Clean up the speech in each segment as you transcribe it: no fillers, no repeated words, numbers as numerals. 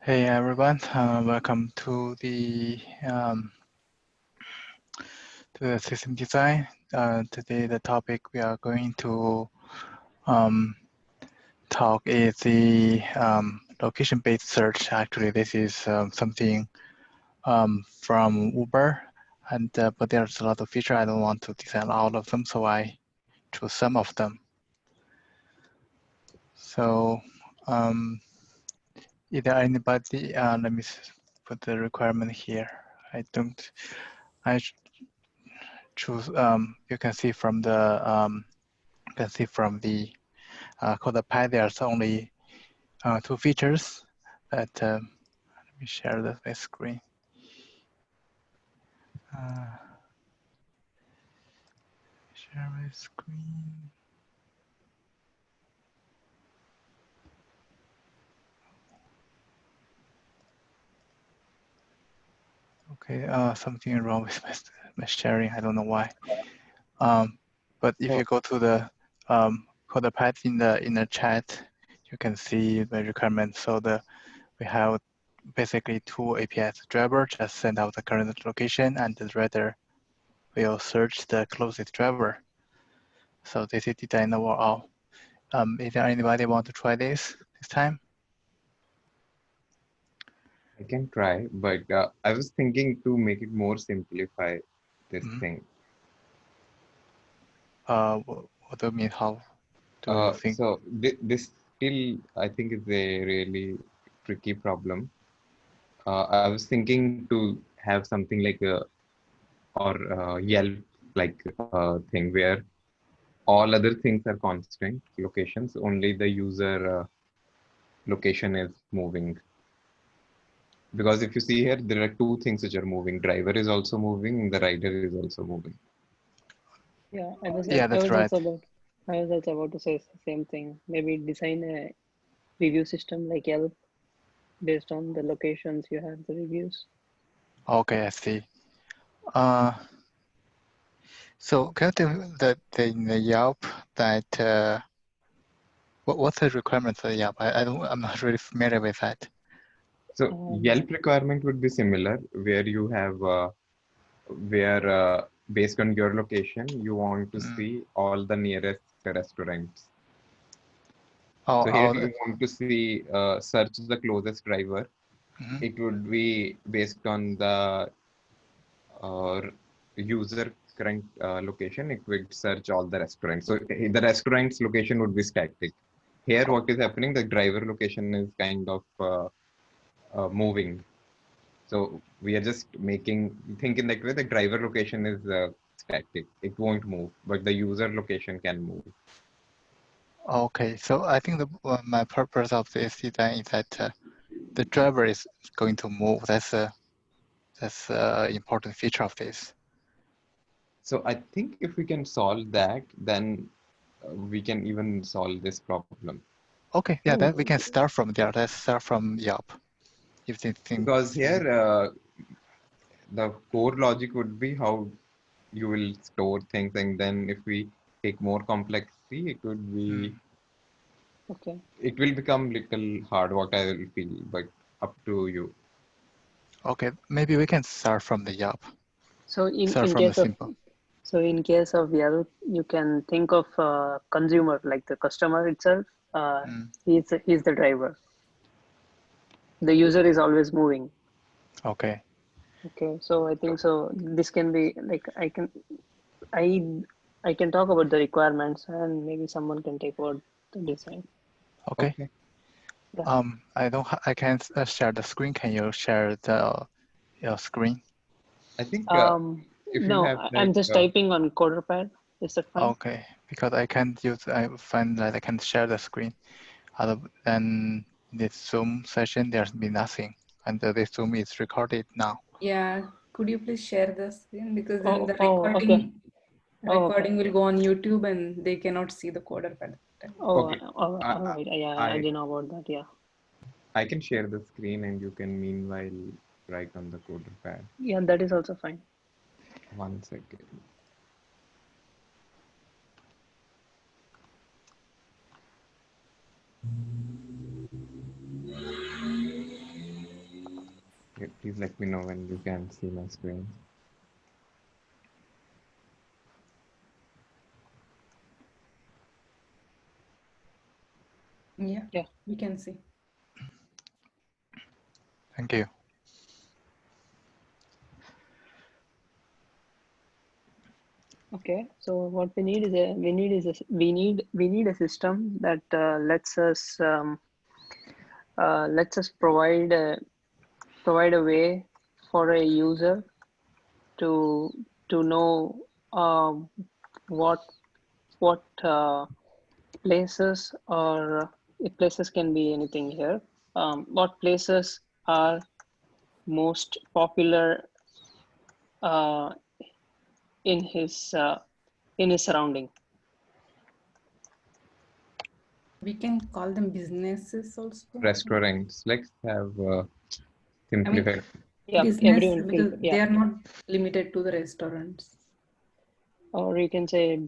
Hey everyone, welcome to the system design. Today the topic we are going to talk is the location-based search. Actually, this is something from Uber, and but there's a lot of features. I don't want to design all of them, so I choose some of them. So, is there anybody? Let me put the requirement here. I choose. You can see from the code pad. There's only two features. That let me share my screen. Share my screen. Okay, something wrong with my sharing. I don't know why. But if you go to the code pad in the chat, you can see the requirement. So we have basically two APIs. The driver just send out the current location, and the writer will search the closest driver. So this is design overall. Is there anybody want to try this time? I can try, but I was thinking to make it more simplify this thing. What do you mean? How do you think? So this still, I think, is a really tricky problem. I was thinking to have something like a Yelp like thing where all other things are constant locations, only the user location is moving. Because if you see here, there are two things which are moving. Driver is also moving, the rider is also moving. Yeah, that's right. I was also about to say the same thing. Maybe design a review system like Yelp based on the locations you have the reviews. Okay, I see. So can you tell me that in the Yelp that what's the requirement for the Yelp? I'm not really familiar with that. So Yelp requirement would be similar, where you have based on your location, you want to see all the nearest restaurants. So here you want to see search the closest driver. It would be based on the user current location. It would search all the restaurants. So the restaurant's location would be static. Here, what is happening? The driver location is kind of moving. So we are just thinking that way. The driver location is static; it won't move, but the user location can move. Okay, so I think my purpose of this design is that the driver is going to move. That's an important feature of this. So I think if we can solve that, then we can even solve this problem. Okay, yeah, then we can start from there. Let's start from Yelp. If they think because here the core logic would be how you will store things, and then if we take more complexity, it would be okay. It will become little hard. What I will feel, but up to you. Okay, maybe we can start from the Yelp. So in case of Yelp, you can think of consumer like the customer itself. He's the driver. The user is always moving. Okay. Okay, so I think so. This can be like I can talk about the requirements, and maybe someone can take over the design. Okay. Yeah. I can't share the screen. Can you share your screen? I think if you no, have I'm just typing on CoderPad. Is that fine? Okay, because I find that I can't share the screen. Other than this Zoom session, there's been nothing, and this Zoom is recorded now. Yeah, could you please share the screen, because then the okay. recording will go on YouTube and they cannot see the CoderPad. Okay. All right. Yeah, I didn't know about that. Yeah. I can share the screen, and you can meanwhile write on the CoderPad. Yeah, that is also fine. 1 second. Okay, please let me know when you can see my screen. Yeah, we can see. Thank you. Okay, so what we need is a system that lets us provide a way for a user to know what places, or places can be anything here. What places are most popular uh, in his surrounding. We can call them businesses also. Restaurants. Let's have simplified. Yeah, business, everyone because can, they are not limited to the restaurants. Or you can say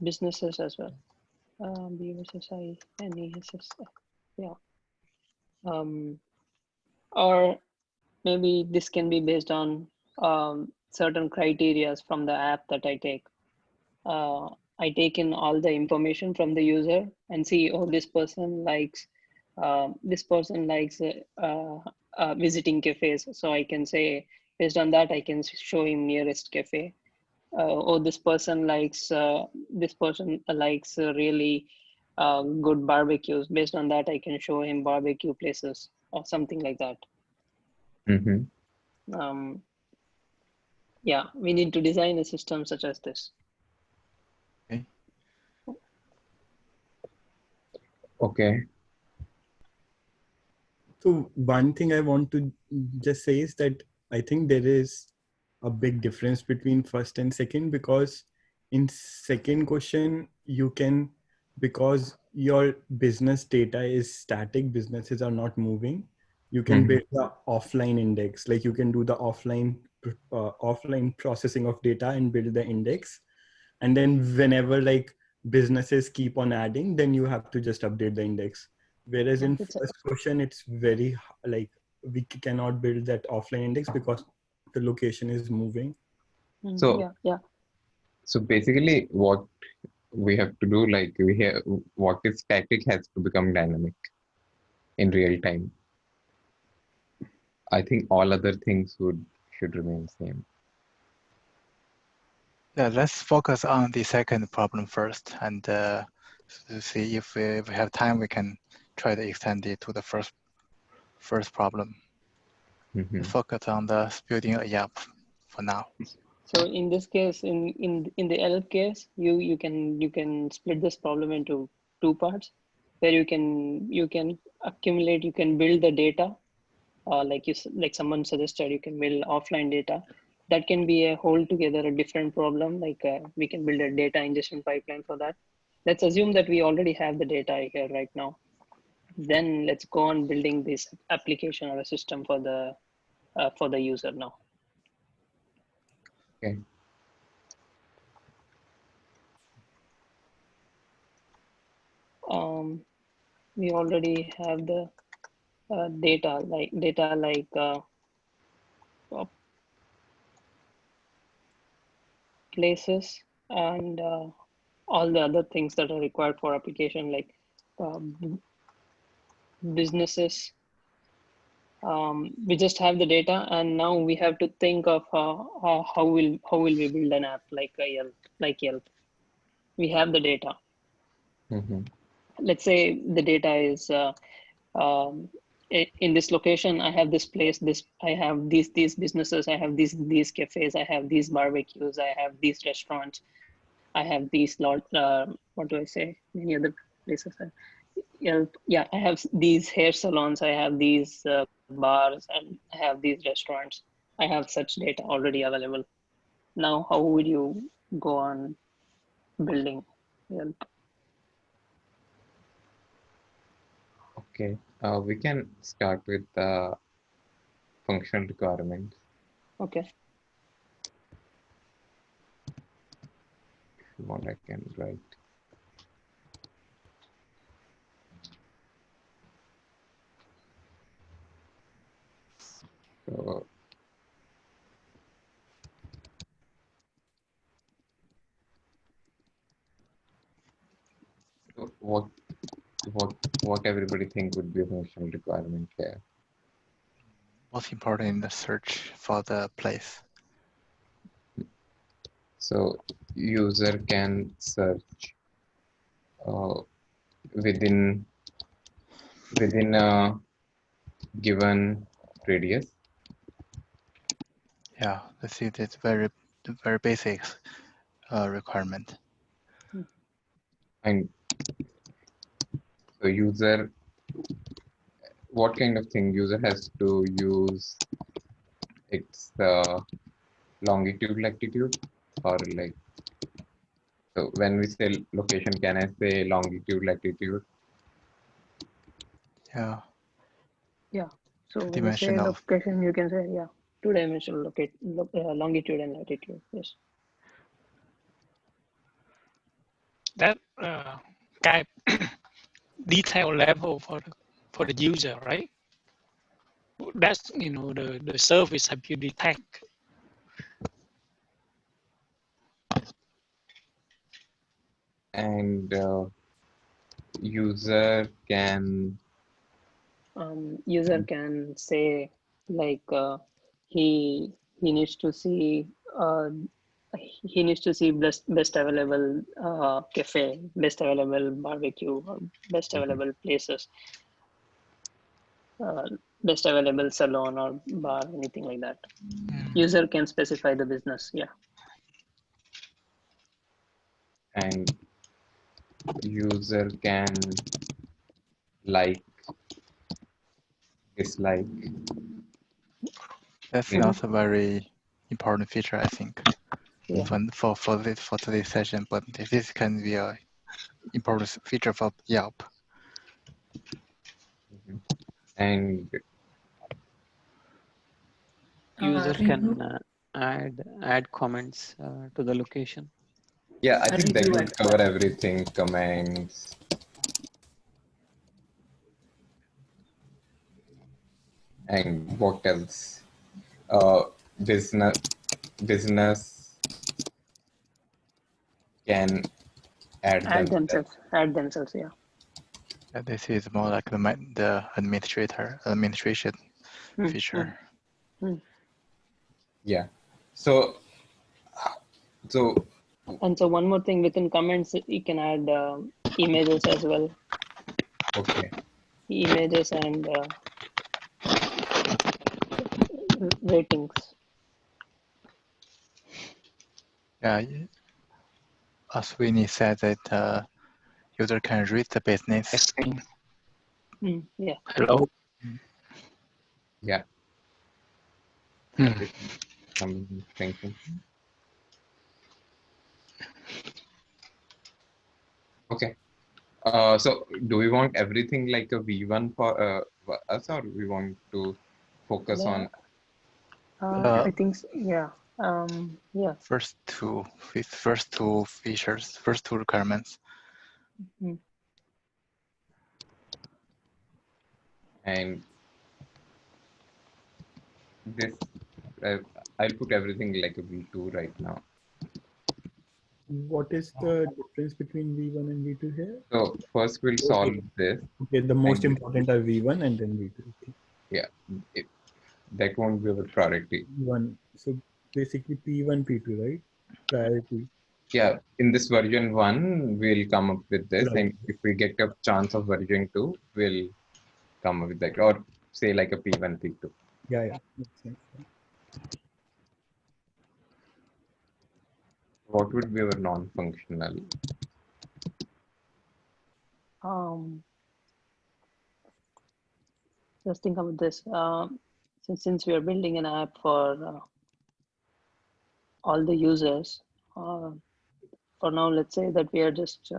businesses as well. BSSI, NESS, yeah. Or maybe this can be based on certain criteria from the app that I take. I take in all the information from the user and see, oh, this person likes visiting cafes. So I can say, based on that, I can show him nearest cafe. Or this person likes really good barbecues. Based on that, I can show him barbecue places or something like that. Yeah, we need to design a system such as this. Okay. So one thing I want to just say is that I think there is a big difference between first and second, because in second question, you can, because your business data is static, businesses are not moving, you can build the offline index. Like you can do the offline processing of data and build the index. And then whenever like businesses keep on adding, then you have to just update the index. Whereas in first question, it's very like we cannot build that offline index because the location is moving. So yeah. So basically, what we have to do, like what is static has to become dynamic in real time. I think all other things should remain same. Yeah, let's focus on the second problem first, and to see if we have time, we can try to extend it to the first problem. Focus on the building a Yelp for now. So in this case, in the Yelp case, you can split this problem into two parts, where you can accumulate, you can build the data, like someone suggested, you can build offline data. That can be a whole together a different problem. Like we can build a data ingestion pipeline for that. Let's assume that we already have the data here right now. Then let's go on building this application or a system for the user now. Okay. We already have the data like places and all the other things that are required for application, like businesses. We just have the data, and now we have to think of how will we build an app like Yelp. We have the data. Let's say the data is in this location. I have this place. I have these businesses. I have these cafes. I have these barbecues. I have these restaurants. I have these what do I say? Many other places. Yeah, I have these hair salons. I have these bars, and I have these restaurants. I have such data already available. Now, how would you go on building Yelp? Okay, we can start with the function requirements. Okay. If you want, I can write. So what what everybody think would be a functional requirement here? Most important in the search for the place. So user can search uh, within a given radius. Yeah, this is it's very basic requirement. And so user, what kind of thing user has to use? It's longitude, latitude, or like, so when we say location, can I say longitude, latitude? Yeah. Yeah. So when you say Dimensional. location, you can say, yeah, two-dimensional longitude and latitude. Yes. That type detail level for the user, right? That's the service have you detect. And user can User can say like he needs to see best available cafe, best available barbecue, or best available places, best available salon or bar, anything like that. User can specify the business. Yeah. and user can like, dislike. That's Yeah. not a very important feature, I think, Yeah. even for today's session. But this can be a important feature for Yelp. And User Review. can add comments to the location. yeah, I think that Review would cover everything. Comments. And what else? Business can add themselves. Add themselves. Yeah. This is more like the administration feature. Yeah. So And so one more thing, within comments, you can add images as well. okay. Images and ratings. Yeah, as Sweeney said that user can read the business. Yeah. Hello. Yeah. I'm thinking. Okay. So do we want everything like a V1 for us, or we want to focus on? I think so, yeah. Yeah. First two features, first two requirements. And this, I'll put everything like a V2 right now. What is the difference between V1 and V2 here? So first we'll solve this. Okay, the most important are V1 and then V2. Okay. Yeah, that won't be our priority. V1. So basically P1, P2, right? Priority. Yeah, in this version 1, we'll come up with this. Right. And if we get a chance of version 2, we'll come up with that. Or say like a P1, P2. Yeah. Makes sense. What would be our non-functional? Just think about this. Since we are building an app for all the users, for now, let's say that we are just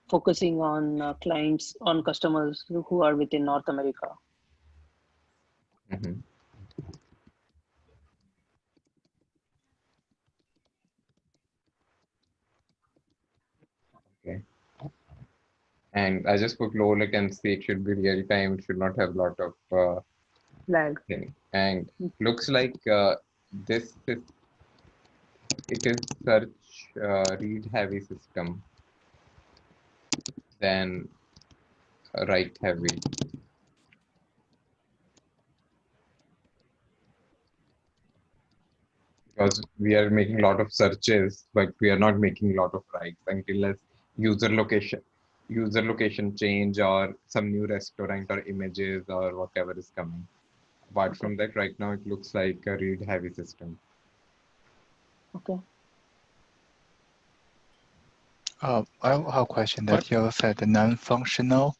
focusing on clients, on customers who are within North America. Mm-hmm. Okay. And I just put low latency. It should be real time. It should not have a lot of Lag. thing. And looks like this is it is search read heavy system than write heavy. Because we are making a lot of searches, but we are not making a lot of writes until as user location change or some new restaurant or images or whatever is coming. Apart from that, right now it looks like a read heavy system. Okay. I have a question that you said the non-functional.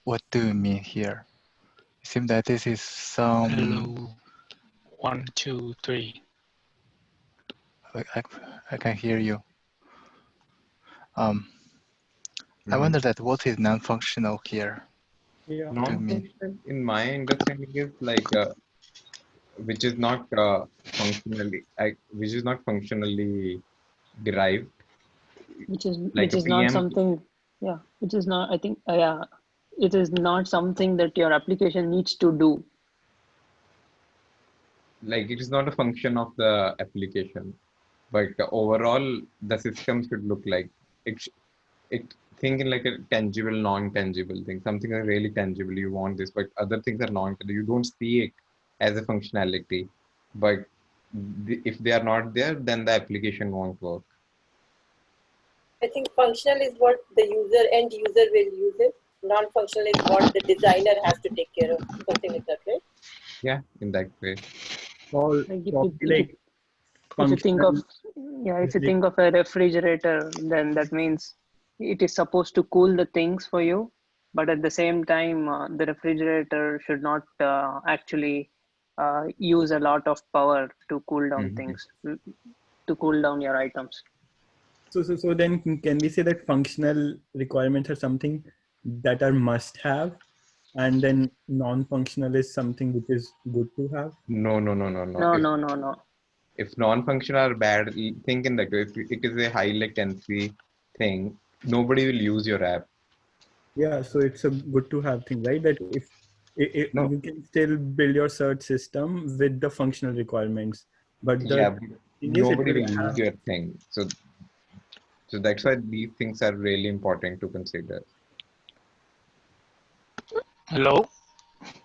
What do you mean here? It seems that this is some. Hello. 1, 2, 3. I can hear you. I wonder that what is non-functional here? Yeah. Non-functional, in my understanding, is like which is not functionally derived. Which Like a is not PM. something. Yeah. Which is not. I think. Yeah. It is not something that your application needs to do. Like it is not a function of the application, but overall the system should look like it think in like a tangible, non-tangible thing. Something is really tangible. You want this, but other things are non-tangible. You don't see it as a functionality, but if they are not there, then the application won't work. I think functional is what the end user will use it. Non-functional is what the designer has to take care of. Something like that, right? Yeah, in that way. All Like like if you think of Yes, if you think of a refrigerator, then that means it is supposed to cool the things for you, but at the same time the refrigerator should not actually use a lot of power to cool down things, to cool down your items. So then can we say that functional requirements are something that are must have, and then non-functional is something which is good to have? No. No. If non-functional are bad, think in that way. If it is a high latency thing, nobody will use your app. Yeah, so it's a good to have thing, right? That if No. you can still build your search system with the functional requirements, but the thing is nobody will use your thing. So that's why these things are really important to consider. Hello.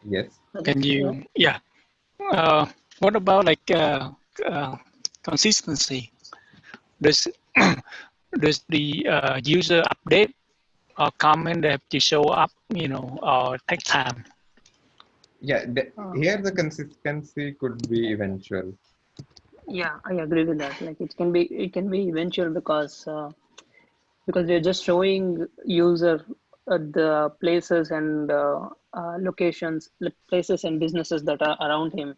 Yes. Can you? Yeah. What about like consistency? Does the user update or comment have to show up, or take time? Yeah. Here the consistency could be eventual. Yeah, I agree with that. Like it can be eventual because we're just showing user the places and locations, places and businesses that are around him.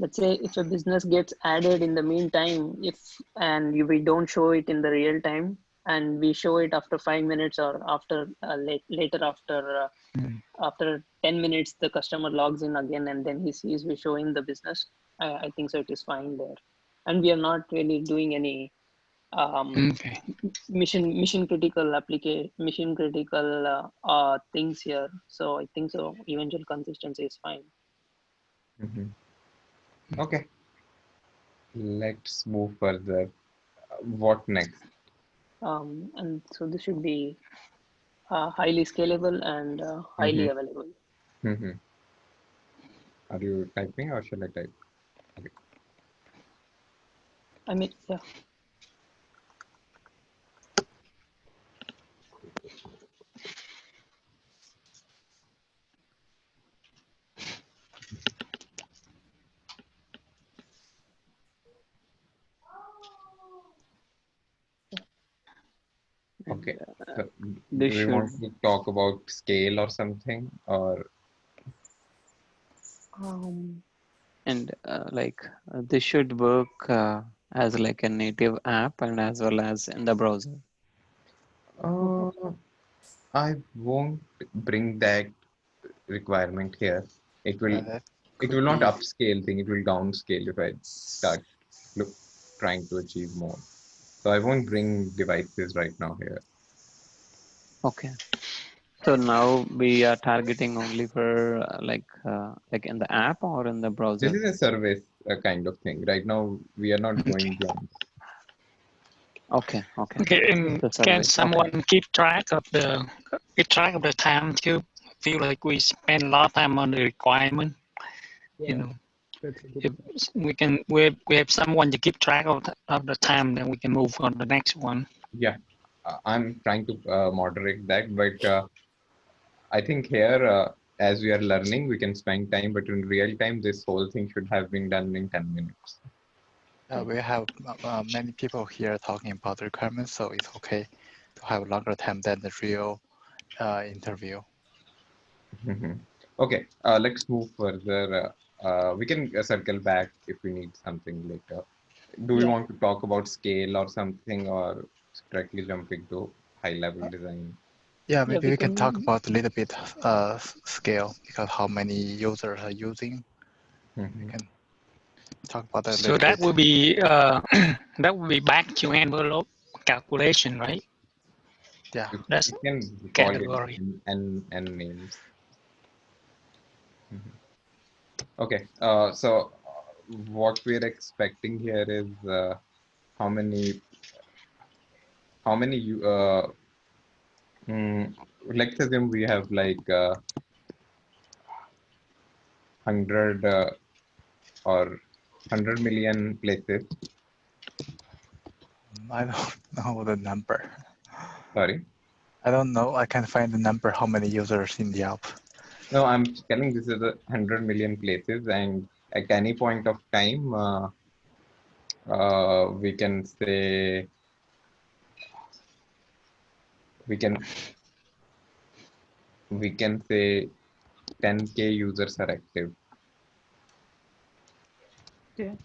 Let's say if a business gets added in the meantime, we don't show it in the real time, and we show it after 5 minutes or after later after 10 minutes, the customer logs in again and then he sees we're showing the business. I think so it is fine there, and we are not really doing any mission critical things here. So I think so eventual consistency is fine. Okay, let's move further. What next? And so this should be highly scalable and highly available. Are you typing or shall I type? Okay. I mean, yeah. Okay. So do we want to talk about scale or something, or? And this should work as like a native app and as well as in the browser. I won't bring that requirement here. It will not upscale thing. It will downscale if I start trying to achieve more. So I won't bring devices right now here. Okay. So now we are targeting only for like in the app or in the browser? This is a service kind of thing. Right now, we are not going beyond. Okay. Okay, and The can service. someone keep track of the time too? Feel like we spend a lot of time on the requirement. Yeah, You know, that's a good if point. we have someone to keep track of the time, then we can move on to the next one. Yeah, I'm trying to moderate that, but I think here, as we are learning, we can spend time, but in real time, this whole thing should have been done in 10 minutes. We have many people here talking about the requirements, so it's okay to have longer time than the real interview. Okay, let's move further. We can circle back if we need something later. Do we want to talk about scale or something, or directly jump into high-level design? Yeah, maybe we can talk about a little bit scale, because how many users are using. We can talk about that a So little that bit. will be that will be back to envelope calculation, right? Yeah, That's You can call it category. n names. Okay, so what we're expecting here is how many you let's assume we have like 100 or 100 million places. I don't know the number. Sorry. I don't know. I can't find the number. How many users in Yelp? No, I'm telling this is 100 million places, and at any point of time, we can say we can say 10K users are active. Okay.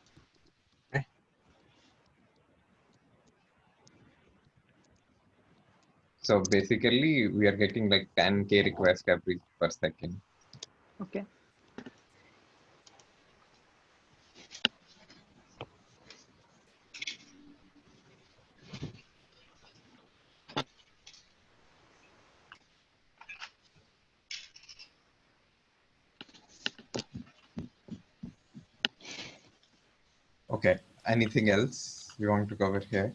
So basically, we are getting like 10K requests every per second. Okay. Okay. Anything else we want to cover here?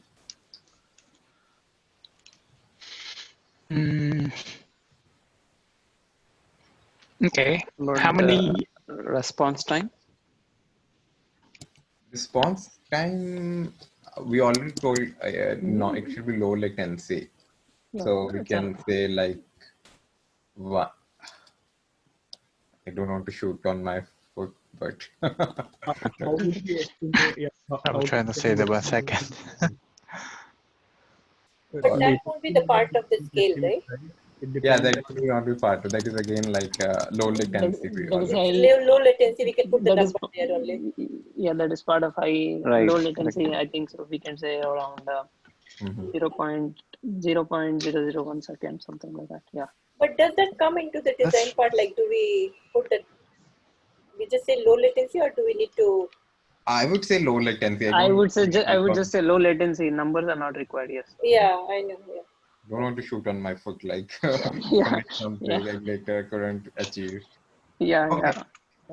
Okay. Lord, How many response time? Response time, we already told no, it should be low latency. Yeah, So we can say like one. I don't want to shoot on my foot, but How would we estimate? Yeah, I was trying to say that 1 second. But that won't be the part of the scale, right? Yeah, that will not be part of that. Is again like low latency. It's low latency. We can put the number there only. Yeah, that is part of high Right. low latency. I think so. We can say around 0.001 second, something like that. Yeah. But does that come into the design part? Like, do we put that? We just say low latency, or do we need to? I would say low latency. I would just say low latency. Numbers are not required. Yes. Yeah, I know. Yeah. Don't want to shoot on my foot like Yeah. something I later couldn't achieve. Yeah. Okay.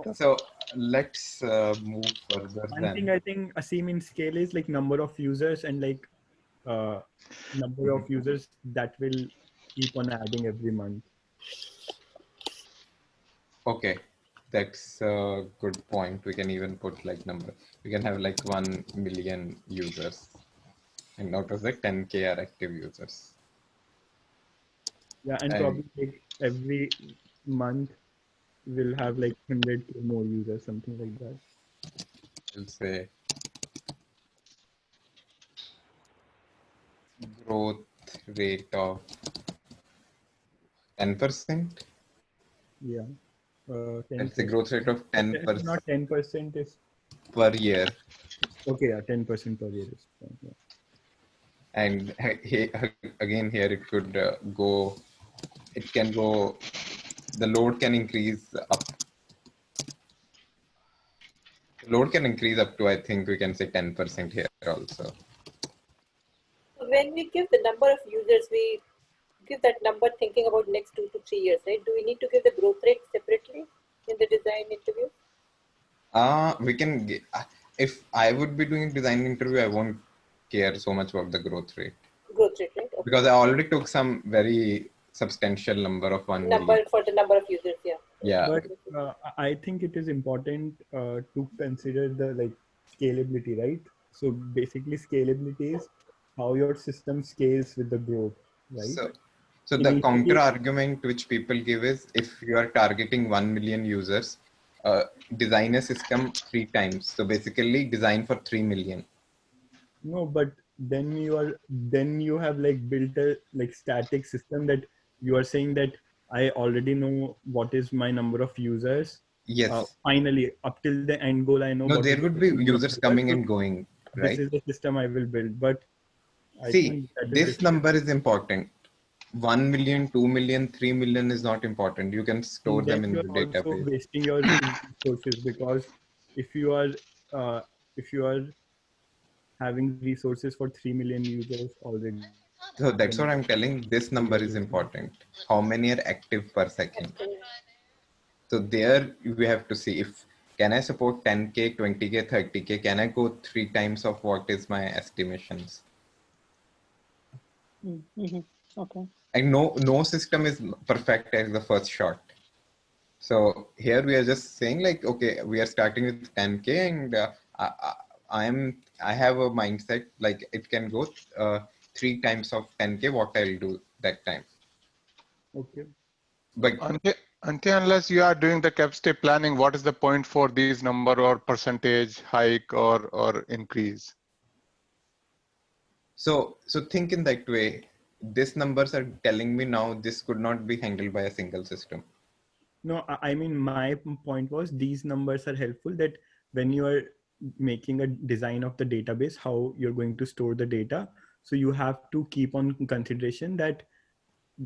Yeah. So let's move further. One thing I think Asim in scale is like number of users and like number of users that will keep on adding every month. Okay, that's a good point. We can even put like number. We can have like 1 million users, and out of that 10K are active users. Yeah, and probably like every month we'll have like 100K more users, something like that. We'll say growth rate of 10%. Yeah. 10%. That's the growth rate of 10%. Not 10% is per year. Okay, yeah, 10% per year is fine, yeah. And again here it could go. It can go. The load can increase up. The load can increase up to, I think we can say 10% here also. When we give the number of users, we give that number thinking about next 2 to 3 years, right? Do we need to give the growth rate separately in the design interview? We can, if I would be doing design interview, I won't care so much about the growth rate. Growth rate, right? Okay. Because I already took some very substantial number of 1 million. For the number of users, yeah. Yeah. But I think it is important to consider the scalability, right? So basically scalability is how your system scales with the growth, right? So the counter argument which people give is, if you are targeting 1 million users, design a system 3 times. So basically design for 3 million. No, but then you have built a static system that you are saying that I already know what is my number of users. Yes. Finally, up till the end goal, I know. No, there would be users coming and going, right? This is the system I will build, but I see, think this number is important. 1 million, 2 million, 3 million is not important. You can store them in the database. Also wasting your resources, because if you are having resources for 3 million users already. So that's what I'm telling. This number is important. How many are active per second? So there we have to see, if can I support 10K, 20K, 30K? Can I go 3 times of what is my estimations? Mm-hmm. Okay. And no system is perfect as the first shot. So here we are just saying okay, we are starting with 10K, and I have a mindset it can go 3 times of 10K. What I'll do that time. Okay. But until unless you are doing the capacity planning, what is the point for these number or percentage hike or increase? So think in that way. These numbers are telling me now this could not be handled by a single system. No, I mean, my point was these numbers are helpful, that when you are making a design of the database, how you're going to store the data. So you have to keep on consideration that,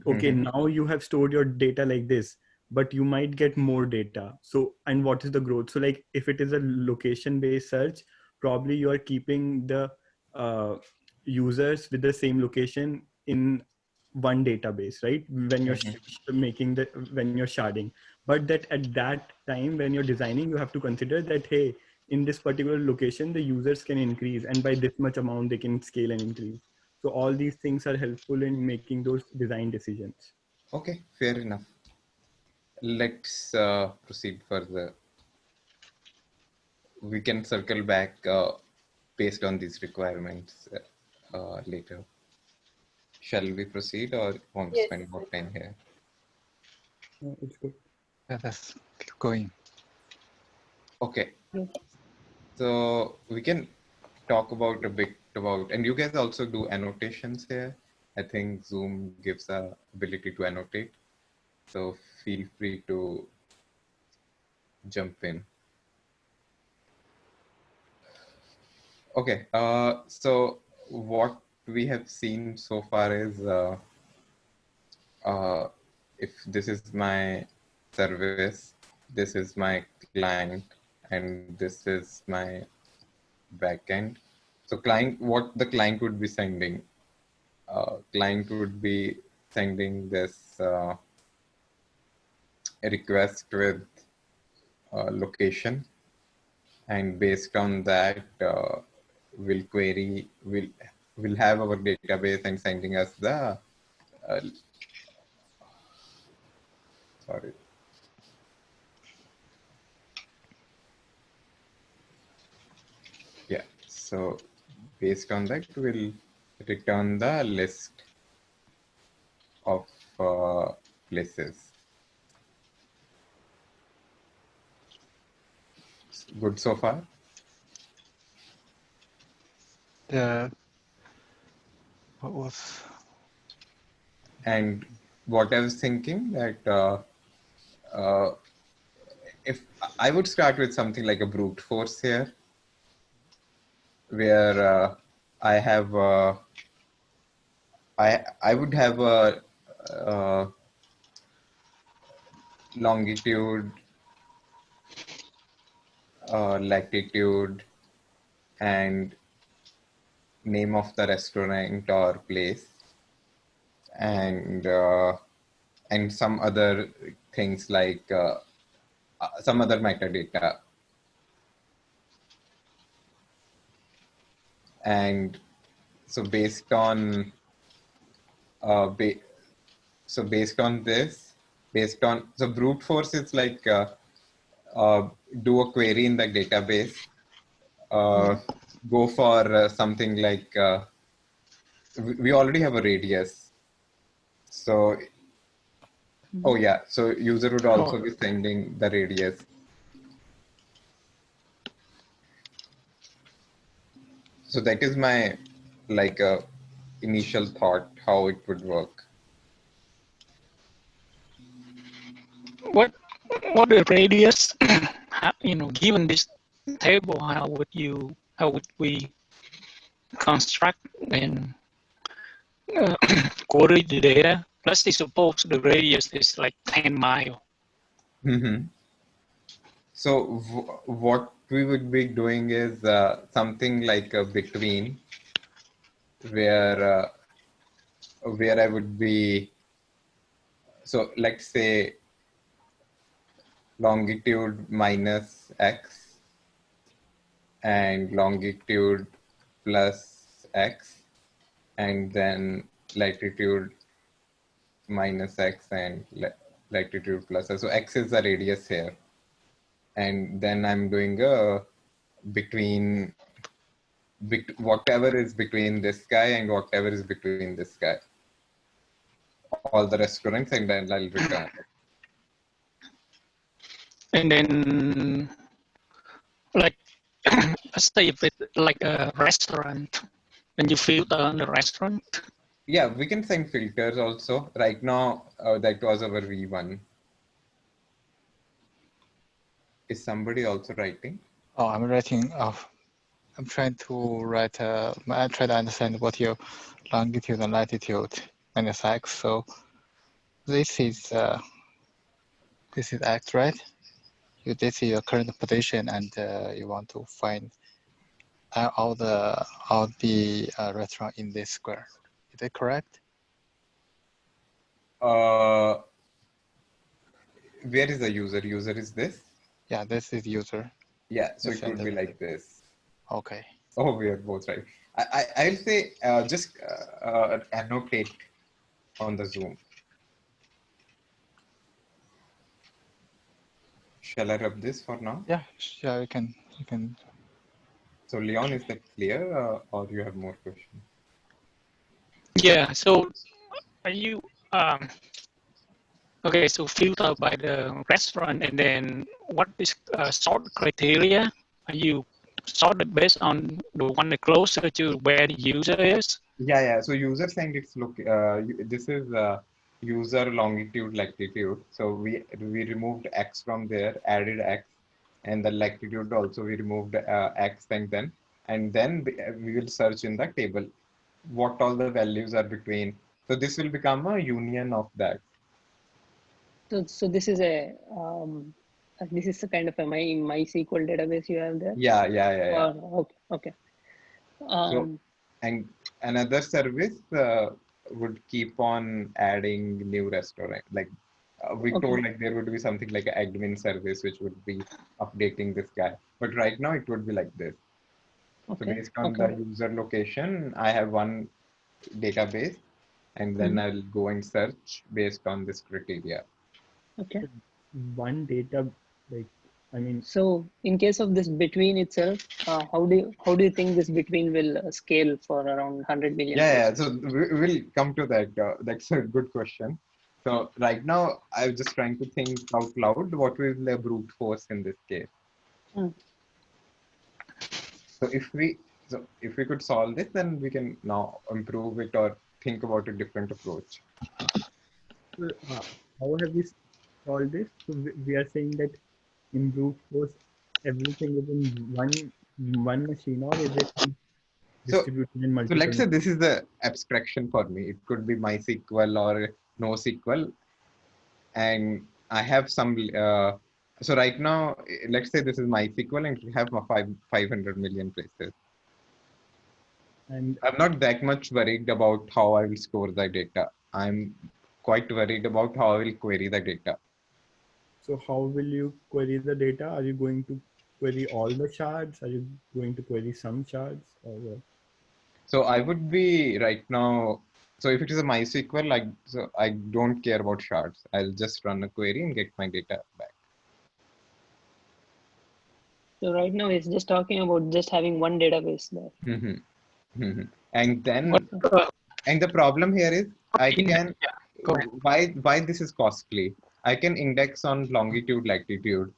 okay, now you have stored your data like this, but you might get more data. So, and what is the growth? So if it is a location based search, probably you are keeping the users with the same location in one database, right? When you're when you're sharding. But that at that time when you're designing, you have to consider that, hey, in this particular location the users can increase, and by this much amount they can scale and increase. So all these things are helpful in making those design decisions. Okay, fair enough. Let's proceed further. We can circle back based on these requirements later. Shall we proceed, or want to spend more time here? No, it's good. Let us keep going. Okay. So we can talk about a bit about, and you guys also do annotations here. I think Zoom gives the ability to annotate. So feel free to jump in. Okay. So what we have seen so far is, if this is my service, this is my client, and this is my backend. So client, what the client would be sending? Client would be sending this a request with location, and based on that, we'll query. We'll have our database and sending us the sorry. Yeah. So based on that, we'll return the list of places. Good so far? What was? And what I was thinking that if I would start with something like a brute force here, where I have I would have a longitude, latitude, and name of the restaurant or place, and some other things like some other metadata. And so based on so brute force is like do a query in the database, go for something like we already have a radius. So oh yeah, so user would also be sending the radius. So that is my like initial thought how it would work. What the radius? Given this table, how would we construct and query the data? Let's say suppose the radius is like 10 miles. Mm-hmm. So what we would be doing is something like a between, where I would be, so let's say longitude minus x and longitude plus x, and then latitude minus x and latitude plus. So x is the radius here, and then I'm doing a between whatever is between this guy and whatever is between this guy, all the restaurants, and then I'll return it. And then, like, let's say if it's like a restaurant, and you filter on the restaurant. Yeah, we can send filters also. Right now, that was our V1. Is somebody also writing? Oh, I'm writing. I'm trying to write. I try to understand what your longitude and latitude minus x. So this is x, right? This is your current position, and you want to find all the restaurant in this square. Is that correct? Where is the user? User is this? Yeah, this is user. Yeah, so it would be like this. Okay. Oh, we are both right. I'll say just annotate on the Zoom. Shall I rub this for now? Yeah, you can. So Leon, is that clear, or you have more questions? Yeah. So are you okay? So filter by the restaurant, and then what is sort criteria? Are you sorted based on the one closer to where the user is? Yeah. So user send its this is user longitude latitude. So we removed x from there, added x, and the latitude also we removed x, and then we will search in the table what all the values are between. So this will become a union of that. So this is a kind of a MySQL database you have there. Yeah. Okay. So, and another service would keep on adding new restaurant. Like we told, like there would be something like an admin service which would be updating this guy. But right now it would be like this. So based on the user location, I have one database, and then I'll go and search based on this criteria. Okay. One data, like, I mean. So in case of this between itself, how do you think this between will scale for around 100 million? Yeah. So we'll come to that. That's a good question. So right now, I'm just trying to think out loud. What will the brute force in this case? So if we could solve this, then we can now improve it or think about a different approach. How have we solved this? So we are saying that in brute force, everything is in one machine, or is it distributed in multiple? So let's say this is the abstraction for me. It could be MySQL or NoSQL, and I have some. So right now, let's say this is MySQL, and we have 500 million places. And I'm not that much worried about how I will store the data. I'm quite worried about how I will query the data. So how will you query the data? Are you going to query all the shards? Are you going to query some shards or what? So I would be right now, so if it is a MySQL, so I don't care about shards. I'll just run a query and get my data back. So right now it's just talking about just having one database there. And then, and the problem here is I can, why this is costly? I can index on longitude, latitude.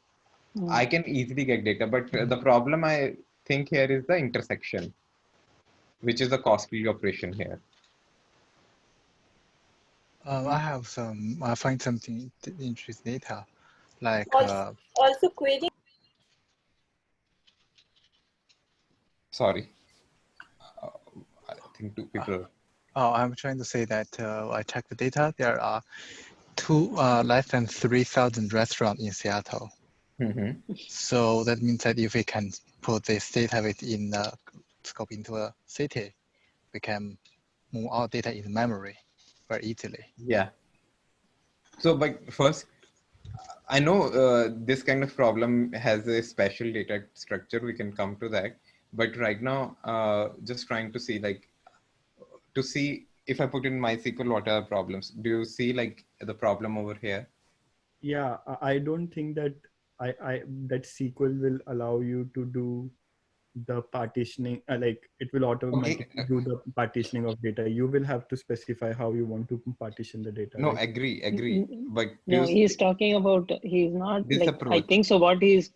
I can easily get data, but the problem I think here is the intersection, which is a costly operation here. I find something interesting data, like also querying. Sorry, I think two people. I'm trying to say that I checked the data. There are less than 3,000 restaurants in Seattle. So that means that if we can put this data within the scope into a city, we can move our data in memory very easily. Yeah. So, but first, I know this kind of problem has a special data structure. We can come to that. But right now, just trying to see if I put in MySQL, what are the problems? Do you see like the problem over here? Yeah, I don't think that that SQL will allow you to do the partitioning, like it will automatically do the partitioning of data. You will have to specify how you want to partition the data. No, right? agree. But no, he's talking about, he's not this like, approach. I think so what he's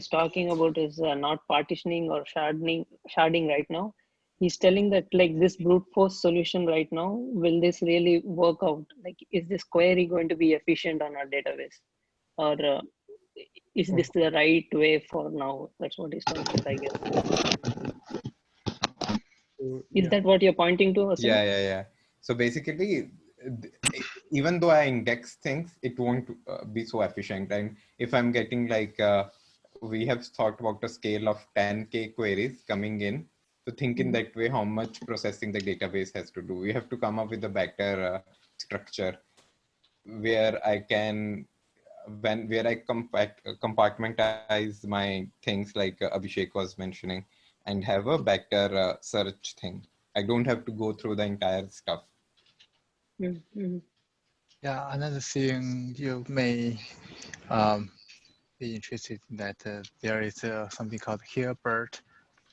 talking about is not partitioning or sharding right now. He's telling that like this brute force solution right now, will this really work out? Like, is this query going to be efficient on our database? Or is this the right way for now? That's what he's talking about, I guess. Is that what you're pointing to, Asim? Yeah. So basically, even though I index things, it won't be so efficient. And if I'm getting like, we have talked about a scale of 10K queries coming in. So think in that way, how much processing the database has to do. We have to come up with a better structure where I can, where I compartmentalize my things like Abhishek was mentioning, and have a better search thing. I don't have to go through the entire stuff. Yeah, another thing you may be interested in that there is something called Hilbert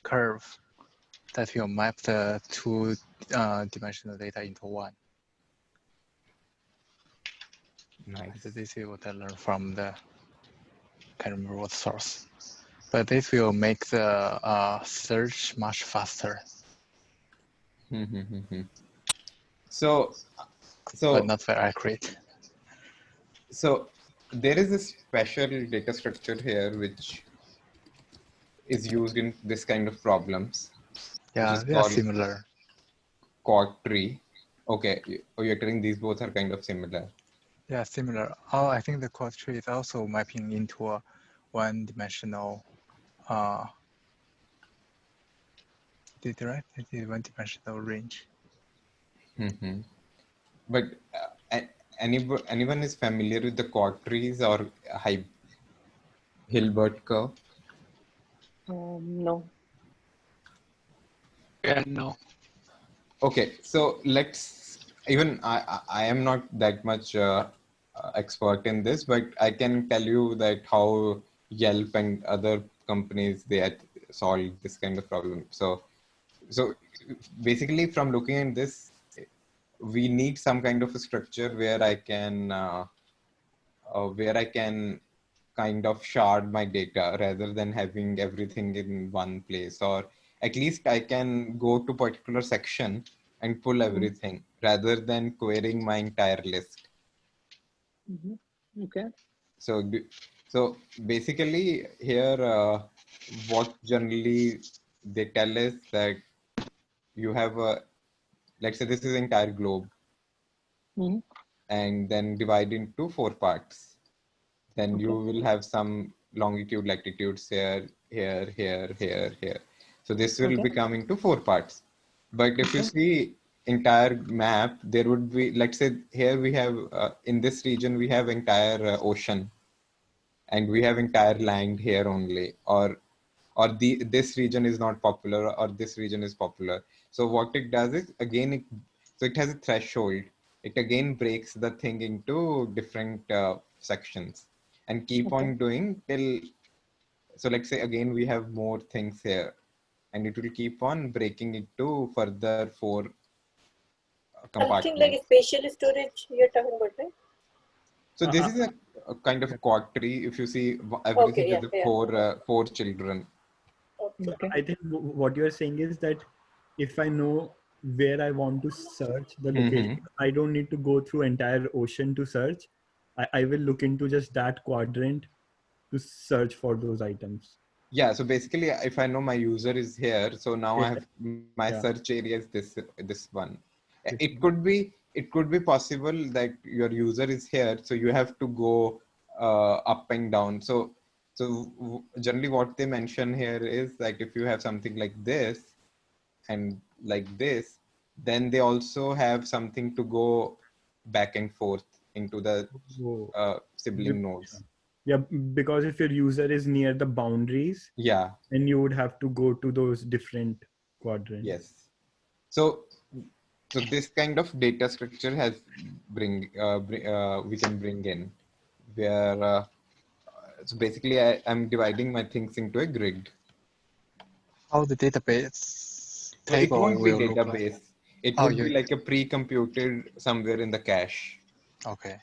curve that will map the two-dimensional data into one. Nice. And this is what I learned from the, can't remember what source, but this will make the search much faster. So, but not very accurate. So there is a special data structure here which is used in this kind of problems. Yeah, they are similar. Quad tree. Okay, you're telling these both are kind of similar. Yeah, similar. Oh, I think the quad tree is also mapping into a one-dimensional data, right? It is one-dimensional range. But anyone is familiar with the quad trees or Hilbert curve? No. Yeah, no. Okay, so let's, even I am not that much expert in this, but I can tell you that how Yelp and other companies, they had solved this kind of problem. So basically from looking at this, we need some kind of a structure where I can kind of shard my data rather than having everything in one place, or at least I can go to particular section and pull everything rather than querying my entire list. Okay. So basically here, what generally they tell is that you have let's say this is entire globe, and then divide into 4 parts. Then you will have some longitude, latitudes here. So this will become into 4 parts. But if you see, entire map, there would be, let's say here we have, in this region, we have entire ocean, and we have entire land here only, or this region is not popular, or this region is popular. So what it does is, again, so it has a threshold. It again breaks the thing into different sections and keep on doing till, so let's say again, we have more things here, and it will keep on breaking it to further 4 compartments. Something like a spatial storage you're talking about, right? So this is a kind of quad tree. If you see, everything is four children. Okay. I think what you're saying is that if I know where I want to search the location, I don't need to go through entire ocean to search. I will look into just that quadrant to search for those items. Yeah. So basically, if I know my user is here, so now I have my search area is this one. It could be possible that your user is here, so you have to go up and down. So generally what they mention here is like, if you have something like this and like this, then they also have something to go back and forth into the sibling nodes. Yeah, because if your user is near the boundaries, then you would have to go to those different quadrants. Yes. So this kind of data structure has we can bring in, where so basically I'm dividing my things into a grid. How the database table it won't be will database. Like? It would be like a pre-computed somewhere in the cache. Okay.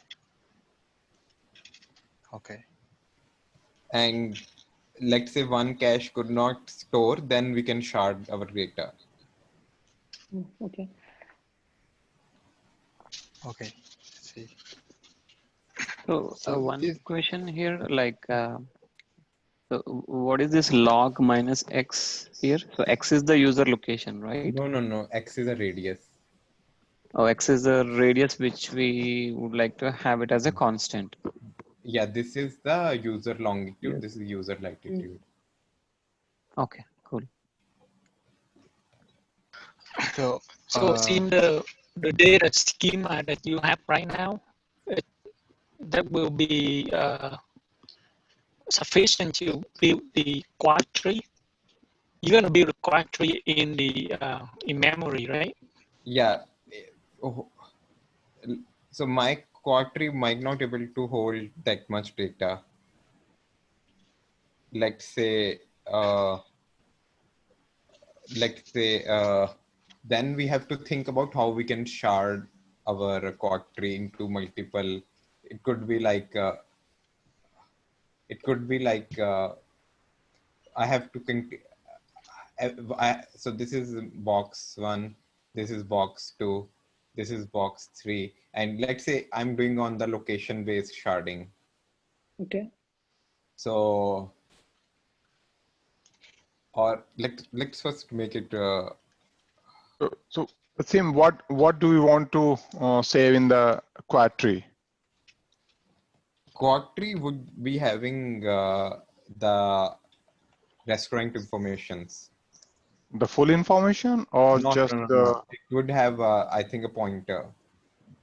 Okay. And let's say one cache could not store, then we can shard our data. Okay. Okay. Let's see. So one question here, like, so what is this log minus x here? So x is the user location, right? No. X is a radius. Oh, x is the radius which we would like to have it as a constant. Yeah, this is the user longitude. Yes. This is user latitude. Okay, cool. So in the data schema that you have right now, that will be sufficient to build the quad tree. You're gonna build a quad tree in the in memory, right? Yeah. So my quad tree might not able to hold that much data. Let's say then we have to think about how we can shard our quad tree into multiple. It could be like I have to think. So this is box 1, this is box 2, this is box 3, and let's say I'm doing on the location based sharding. Okay. So, or let's first make it. So Sim, what do we want to save in the quad tree? Quad tree would be having the restaurant informations. The full information, or No. It would have, I think, a pointer.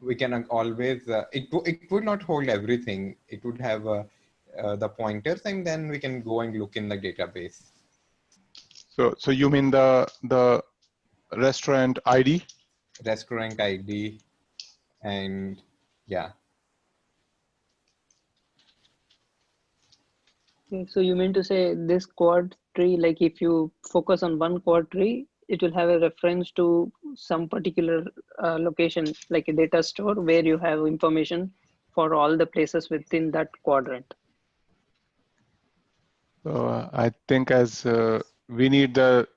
We can always, it would not hold everything. It would have the pointers, and then we can go and look in the database. So you mean the restaurant ID? Restaurant ID, and yeah. Okay, so you mean to say this quad tree, like if you focus on one quad tree, it will have a reference to some particular location, like a data store where you have information for all the places within that quadrant. So I think as we need the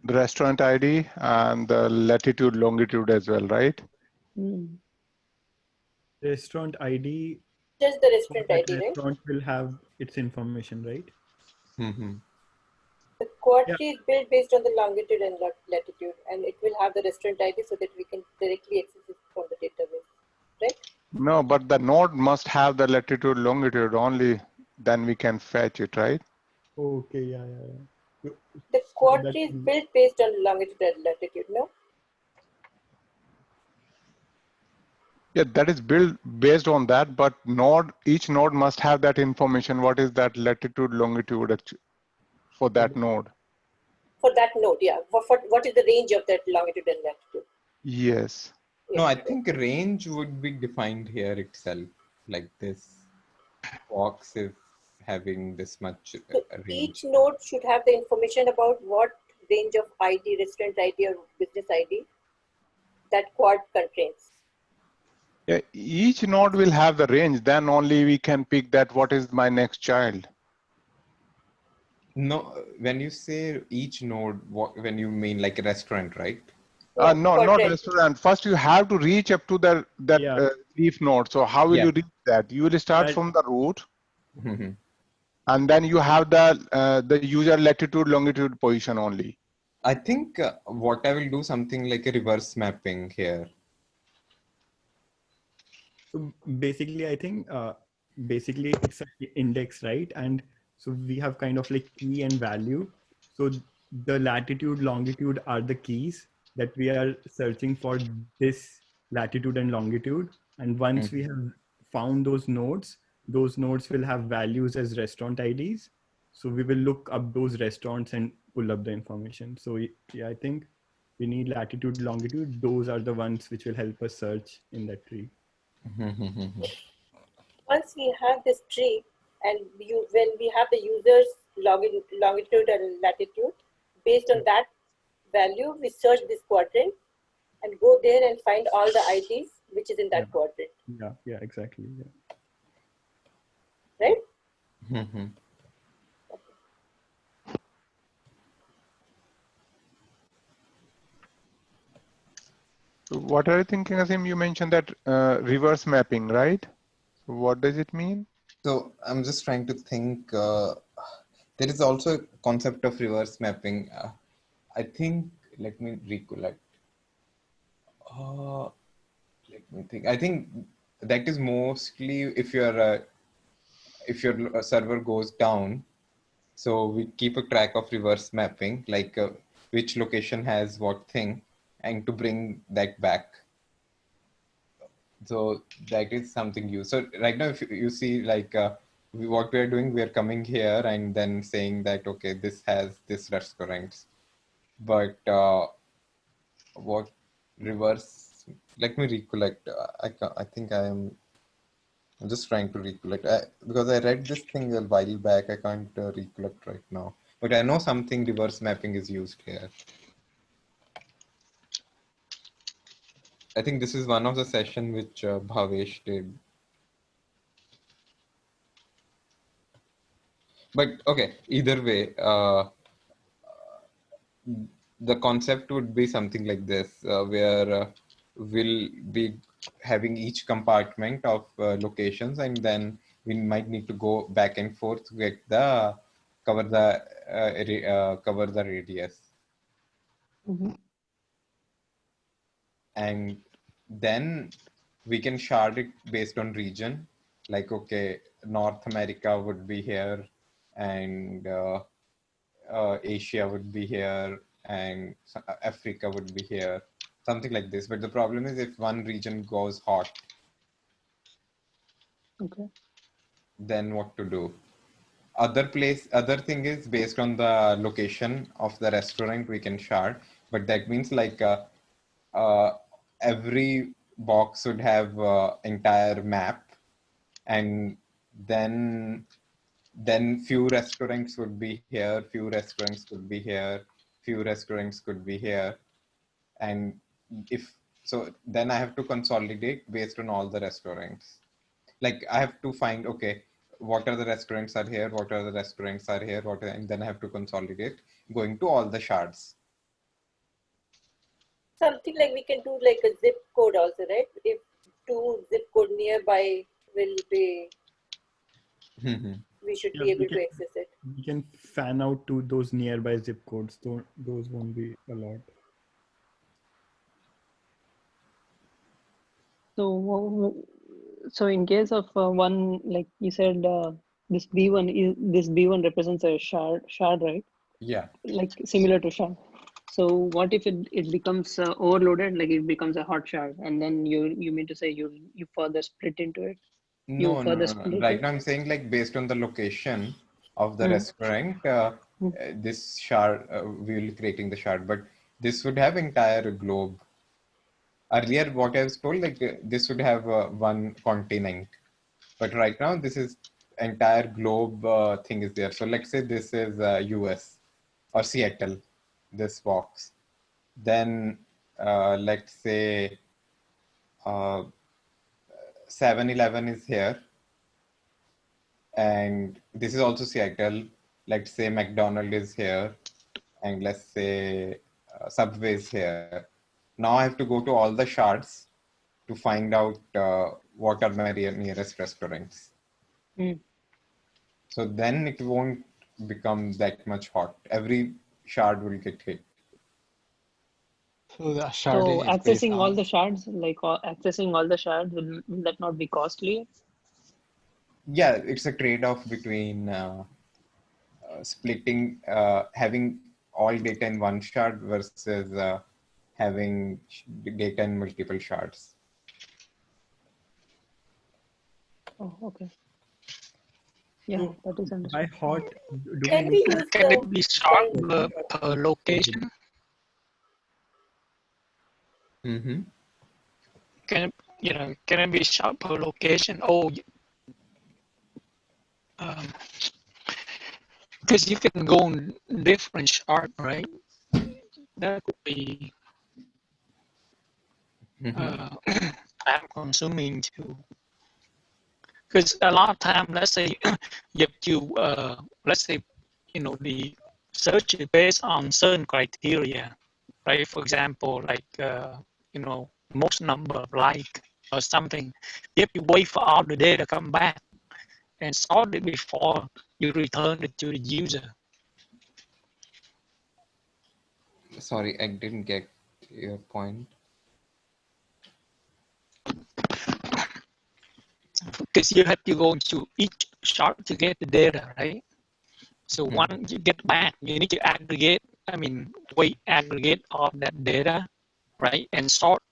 restaurant ID and the latitude, longitude as well, right? Restaurant ID. Just the restaurant ID, right? Restaurant will have its information, right? The quad tree is built based on the longitude and latitude, and it will have the restaurant ID so that we can directly access it from the database, right? No, but the node must have the latitude, longitude only. Then we can fetch it, right? Okay, yeah. The quad tree is built based on longitude and latitude, no? Yeah, that is built based on that, but each node must have that information. What is that latitude, longitude for that node? For that node, yeah. What is the range of that longitude and latitude? Yes. No, I think range would be defined here itself. Like this box is having this much So range. each node should have the information about what range of ID, restaurant ID or business ID that quad contains. Yeah, each node will have the range. Then only we can pick that what is my next child. No, when you say each node, when you mean like a restaurant, right? Yeah, No, not restaurant. First, you have to reach up to that leaf node. So how will you reach that? You will start from the root, and then you have the user latitude, longitude position only. I think what I will do something like a reverse mapping here. So basically, I think basically it's an index, right? And so we have kind of like key and value. So the latitude, longitude are the keys that we are searching for this latitude and longitude. And once we have found those nodes will have values as restaurant IDs. So we will look up those restaurants and pull up the information. So yeah, I think we need latitude, longitude. Those are the ones which will help us search in that tree. Once we have this tree and when we have the user's longitude and latitude, based on that value, we search this quadrant and go there and find all the IDs which is in that quadrant. Yeah, exactly. Yeah. Right? What are you thinking, Asim? You mentioned that reverse mapping, right? So what does it mean? So I'm just trying to think. There is also a concept of reverse mapping. I think, let me recollect. Let me think. I think that is mostly if your server goes down. So we keep a track of reverse mapping, like which location has what thing, and to bring that back. So that is something new. So right now, if you see like what we are doing, we are coming here and then saying that, okay, this has this restaurants, but what reverse, let me recollect. I think I'm just trying to recollect because I read this thing a while back. I can't recollect right now, but I know something reverse mapping is used here. I think this is one of the session which Bhavesh did. But okay, either way, the concept would be something like this, where we'll be having each compartment of locations, and then we might need to go back and forth to get cover the radius. And then we can shard it based on region. Like, okay, North America would be here, and Asia would be here, and Africa would be here, something like this. But the problem is if one region goes hot, then what to do? Other thing is based on the location of the restaurant we can shard, but that means like every box would have entire map, and then few restaurants would be here, few restaurants could be here, few restaurants could be here, and if so, then I have to consolidate based on all the restaurants. Like I have to find, okay, what are the restaurants are here, what are the restaurants are here, and then I have to consolidate going to all the shards. Something like we can do like a zip code also, right? If two zip code nearby will be, we should be able to access it. We can fan out to those nearby zip codes. Those won't be a lot. So in case of one, like you said, this B1 represents a shard, right? Yeah. Like similar to shard. So what if it becomes overloaded, like it becomes a hot shard, and then you mean to say you further split into it? No. Right now I'm saying like based on the location of the restaurant, this shard we will be creating the shard, but this would have entire globe. Earlier, what I was told, like this would have one continent, but right now this is entire globe thing is there. So let's say this is US or Seattle, this box. Then let's say 7-Eleven is here, and this is also Seattle. Let's say McDonald's is here, and let's say Subway is here. Now I have to go to all the shards to find out what are my nearest restaurants. So then it won't become that much hot. Every shard will get hit. So the shard so is accessing on... all the shards, like accessing all the shards, will that not be costly? Yeah, it's a trade-off between splitting, having all data in one shard versus having data in multiple shards. Oh, okay. Yeah, that is understood. By hot, do Can we we use Can it be short the per location? Mm-hmm. Can it be short per location? Oh, because you can go on different chart, right? That could be time consuming too. Because a lot of time, let's say if you let's say the search is based on certain criteria, right? For example, like most number of like or something. If you wait for all the data come back and sort it before you return it to the user. Sorry, I didn't get your point. Because you have to go into each chart to get the data, right? So once you get back, you need to aggregate all that data, right? And sort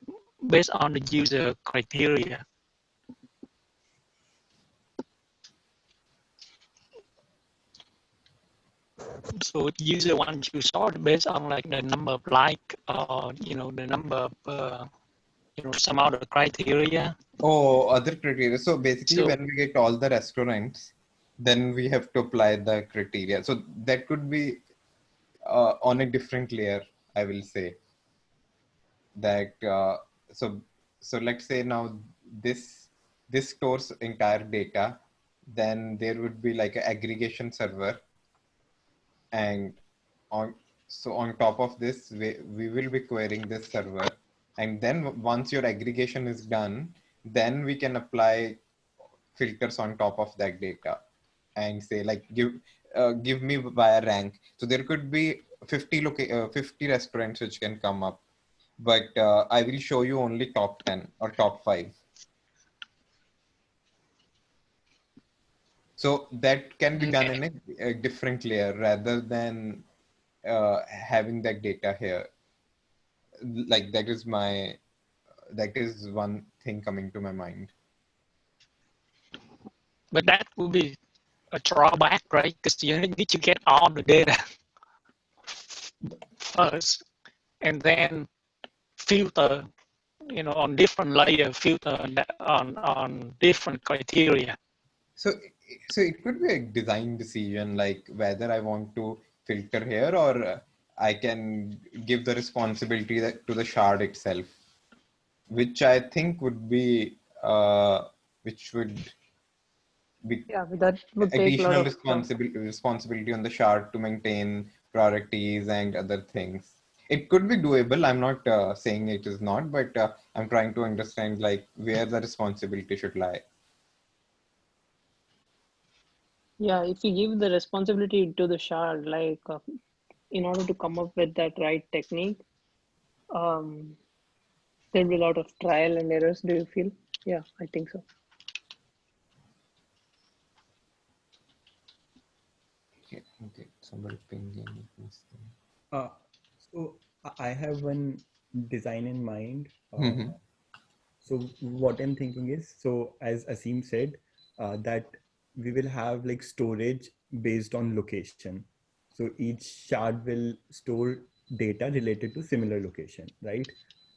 based on the user criteria. So user wants to sort based on like the number of like or the number of some other criteria. Oh, other criteria. So basically, when we get all the restaurants, then we have to apply the criteria. So that could be on a different layer, I will say. That so let's say now this stores entire data. Then there would be like an aggregation server, and on top of this, we will be querying this server. And then once your aggregation is done, then we can apply filters on top of that data and say like give me via rank. So there could be 50 restaurants which can come up, but I will show you only top 10 or top 5. So that can be done in a different layer rather than having that data here. Like that is one thing coming to my mind. But that would be a drawback, right? Because you need to get all the data first, and then filter, on different layer, filter on different criteria. So it could be a design decision, like whether I want to filter here or I can give the responsibility to the shard itself, which I think would be which would be that would take a lot additional of responsibility on the shard to maintain priorities and other things. It could be doable. I'm not saying it is not, but I'm trying to understand like where the responsibility should lie. Yeah, if you give the responsibility to the shard, like in order to come up with that right technique, there'll be a lot of trial and errors. Do you feel? Yeah, I think so. Okay, somebody ping in. So I have one design in mind. So what I'm thinking is, so as Asim said, that we will have like storage based on location. So each shard will store data related to similar location, right?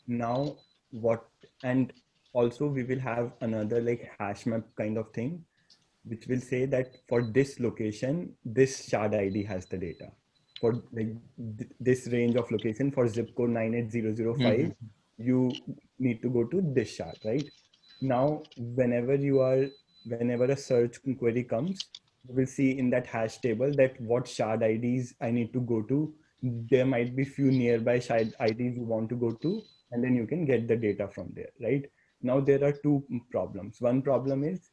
Now what, and also we will have another like hash map kind of thing, which will say that for this location, this shard ID has the data. For like this range of location for zip code 98005, you need to go to this shard, right? Now, whenever a search query comes, you will see in that hash table that what shard IDs I need to go to. There might be few nearby shard IDs you want to go to, and then you can get the data from there, right? Now there are two problems. One problem is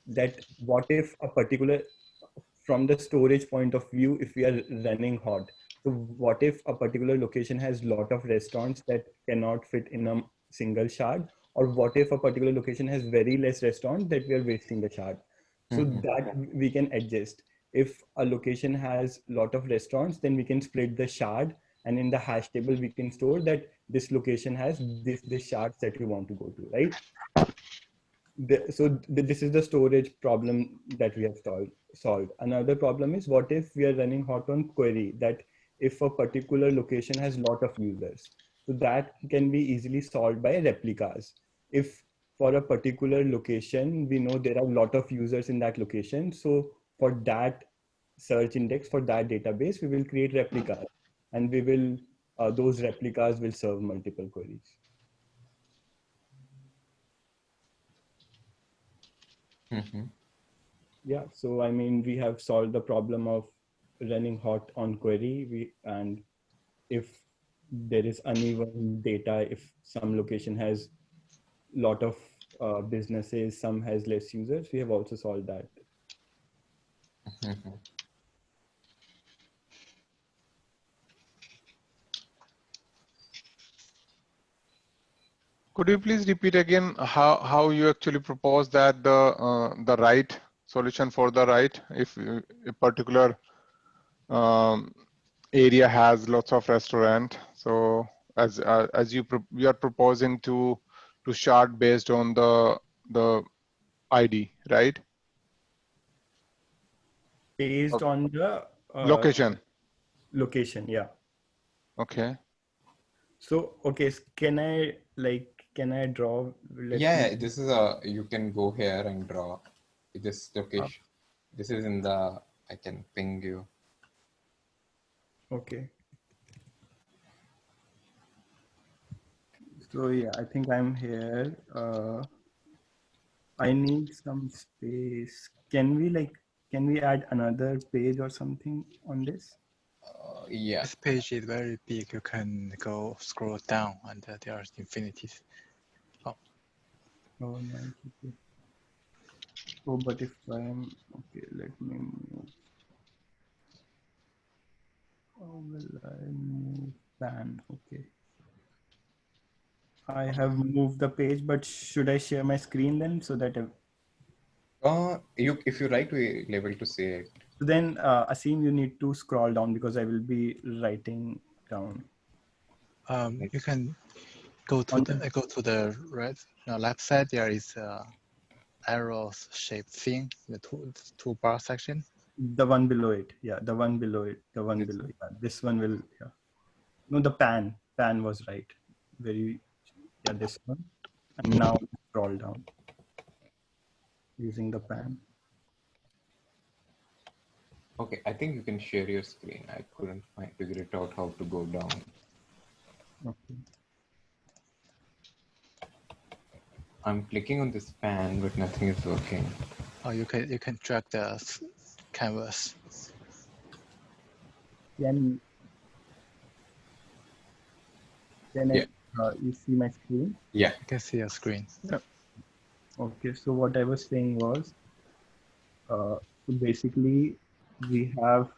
that what if a particular, from the storage point of view, if we are running hot, so what if a particular location has lot of restaurants that cannot fit in a single shard, or what if a particular location has very less restaurants that we are wasting the shard? So that we can adjust. If a location has lot of restaurants, then we can split the shard, and in the hash table we can store that this location has this shards that you want to go to, right? This is the storage problem that we have solved. Another problem is, what if we are running hot on query, that if a particular location has lot of users, so that can be easily solved by replicas. If for a particular location we know there are a lot of users in that location, so for that search index, for that database, we will create replicas, and we will those replicas will serve multiple queries. Yeah, so I mean, we have solved the problem of running hot on query. And if there is uneven data, if some location has lot of businesses, some has less users, we have also solved that. Could you please repeat again how you actually propose that the right solution for the right, if a particular area has lots of restaurant, so as you are proposing to shard based on the ID, right? Based on the location. Location, yeah. Okay. So okay, can I draw? Yeah, this is you can go here and draw this location. This is in the, I can ping you. Okay. So yeah, I think I'm here. I need some space. Can we add another page or something on this? Yeah. This page is very big. You can go scroll down, and there are infinities. Oh. Oh, nice. Okay. Oh, but if I'm okay, let me move. Oh, will I move pan? Okay. I have moved the page, but should I share my screen then, so that if you write, we'll be able to see it. So then, Asim, you need to scroll down because I will be writing down. You can go to the right left side. There is a arrow shaped thing, the toolbar section. The one below it, yeah, the one below it, the one below it. Yeah. This one will, yeah. No, the pan was right. Yeah, this one. And now scroll down using the pan. Okay, I think you can share your screen. I couldn't figure it out how to go down. Okay. I'm clicking on this pan, but nothing is working. Oh, you can drag the canvas. Can you see my screen? Yeah. You can see your screen. Yeah. Okay, so what I was saying was, so basically we have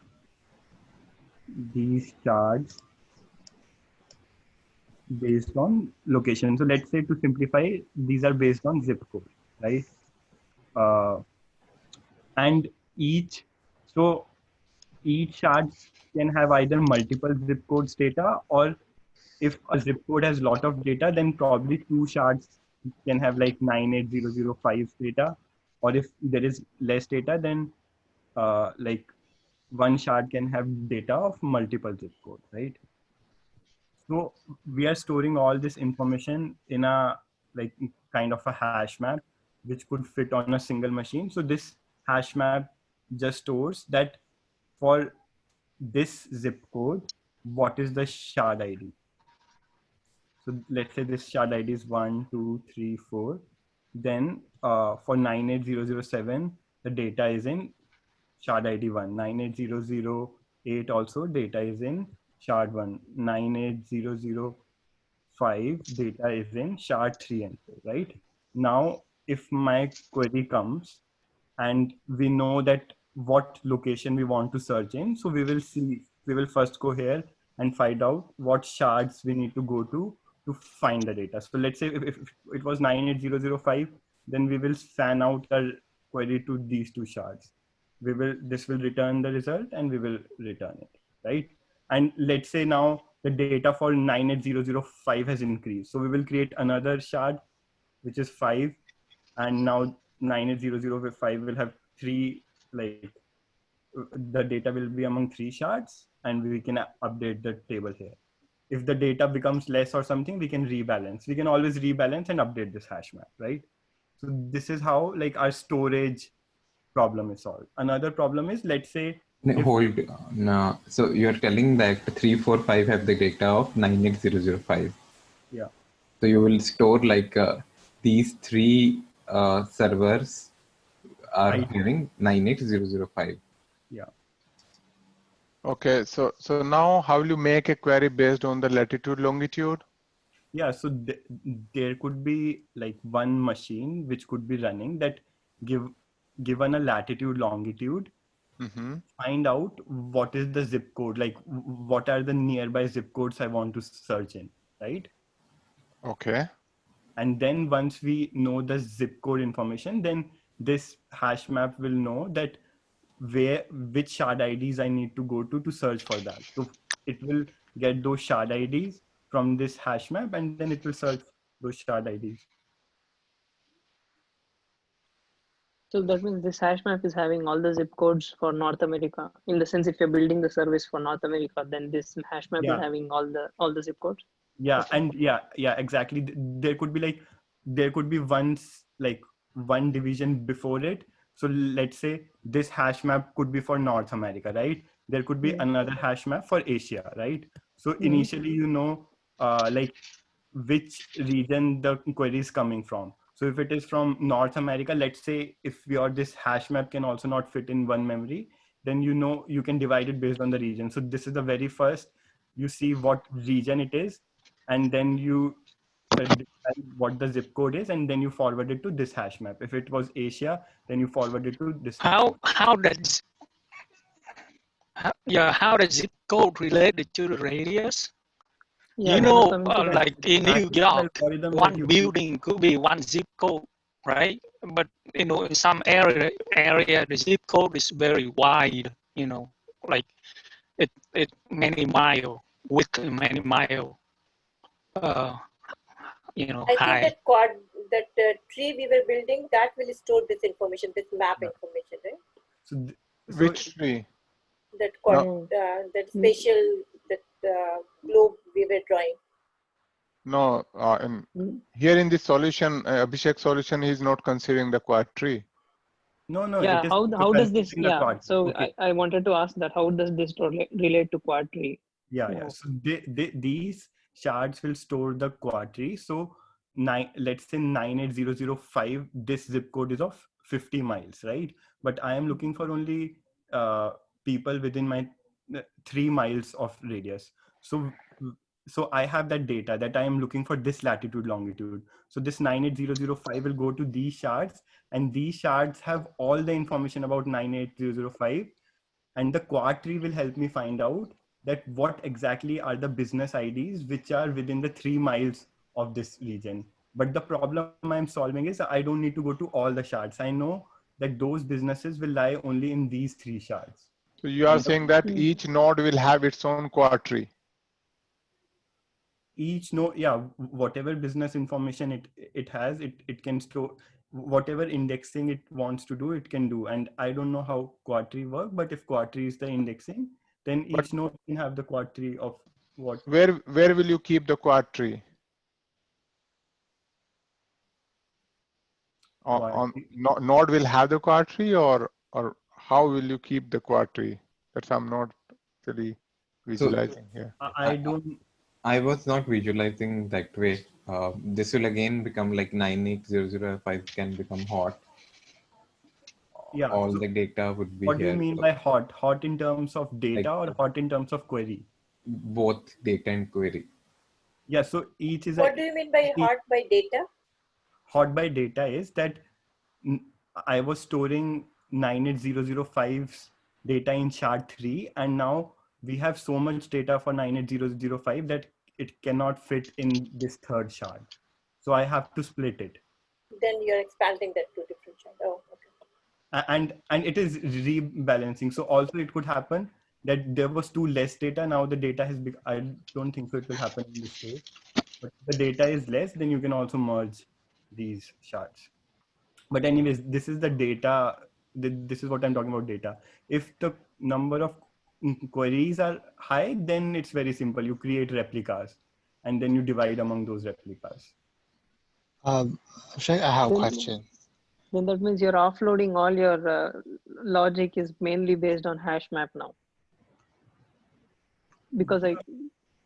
these shards based on location. So let's say, to simplify, these are based on zip code, right? And each shard can have either multiple zip codes data or if a zip code has a lot of data, then probably 2 shards can have like 98005 data. Or if there is less data, then like 1 shard can have data of multiple zip codes, right? So we are storing all this information in a like kind of a hash map, which could fit on a single machine. So this hash map just stores that for this zip code, what is the shard ID? So let's say this shard ID is 1, 2, 3, 4. Then for 98007, the data is in shard ID 1. 98008 also data is in shard 1. 98005 data is in shard 3 and 4, right? Now, if my query comes and we know that what location we want to search in, so we will first go here and find out what shards we need to go to find the data. So let's say if it was 98005, then we will fan out our query to these 2 shards. This will return the result and we will return it, right? And let's say now the data for 98005 has increased. So we will create another shard, which is 5. And now 98005 will have 3, like the data will be among 3 shards, and we can update the table here. If the data becomes less or something, we can rebalance. We can always rebalance and update this hash map, right? So this is how like our storage problem is solved. Another problem is, let's say, hold no. So you're telling that 3, 4, 5 have the data of 98005. Yeah. So you will store like these 3 servers are having 98005. Yeah. Okay, so now how will you make a query based on the latitude, longitude? Yeah, so there could be like one machine which could be running that given a latitude, longitude, find out what is the zip code, like what are the nearby zip codes I want to search in, right? Okay. And then once we know the zip code information, then this hash map will know that which shard IDs I need to go to search for that. So it will get those shard IDs from this hash map, and then it will search those shard IDs. So that means this hash map is having all the zip codes for North America. In the sense, if you're building the service for North America, then this hash map is having all the zip codes. Yeah, okay. And yeah, exactly. There could be one division before it. So let's say this hash map could be for North America, right? There could be another hash map for Asia, right? So initially, like which region the query is coming from. So if it is from North America, let's say if this hash map can also not fit in one memory, then you can divide it based on the region. So this is the very first, you see what region it is, and then you decide what the zip code is, and then you forward it to this hash map. If it was Asia, then you forward it to this. How does zip code related to the radius? Yeah, like in New York, one building could be one zip code, right? But in some area the zip code is very wide. Like it many mile width, many mile. I high. think that tree we were building, that will store this information, this map information, right? So which tree? That that spatial globe we were drawing. No, here in this solution, Abhishek solution, he's not considering the quad tree. No. Yeah. How does this? Yeah. So okay. I wanted to ask that. How does this relate to quad tree? Yeah. So these shards will store the quad tree. So let's say 98005. This zip code is of 50 miles, right? But I am looking for only people within my 3 miles of radius. So I have that data that I am looking for this latitude, longitude. So this 98005 will go to these shards, and these shards have all the information about 98005. And the quad tree will help me find out that what exactly are the business IDs which are within the 3 miles of this region. But the problem I'm solving is I don't need to go to all the shards. I know that those businesses will lie only in these 3 shards. So you are saying that each node will have its own quad tree. each node, yeah, whatever business information it has, it can store whatever indexing it wants to do, it can do. And I don't know how quadtree work, but if quadtree is the indexing, then each node can have the quadtree of what. Where will you keep the quadtree? Node will have the quadtree, or how will you keep the quadtree? That's I'm not really visualizing here. I was not visualizing that way. This will again become like 98005 can become hot. Yeah. All the data would be what here. What do you mean by hot? Hot in terms of data, like, or hot in terms of query? Both data and query. Yeah. So each is. What do you mean by hot by data? Hot by data is that I was storing 98005's data in shard 3, and now we have so much data for 98005 that it cannot fit in this third shard. So I have to split it. Then you're expanding that to different shards. Oh, okay. And it is rebalancing. So also it could happen that there was too less data. Now the data has been, I don't think so it will happen in this case. But if the data is less, then you can also merge these shards. But anyways, this is the data. This is what I'm talking about, data. If the number of queries are high, then it's very simple. You create replicas and then you divide among those replicas. Abhishek, I have a question. Then that means you're offloading all your logic is mainly based on hash map now. Because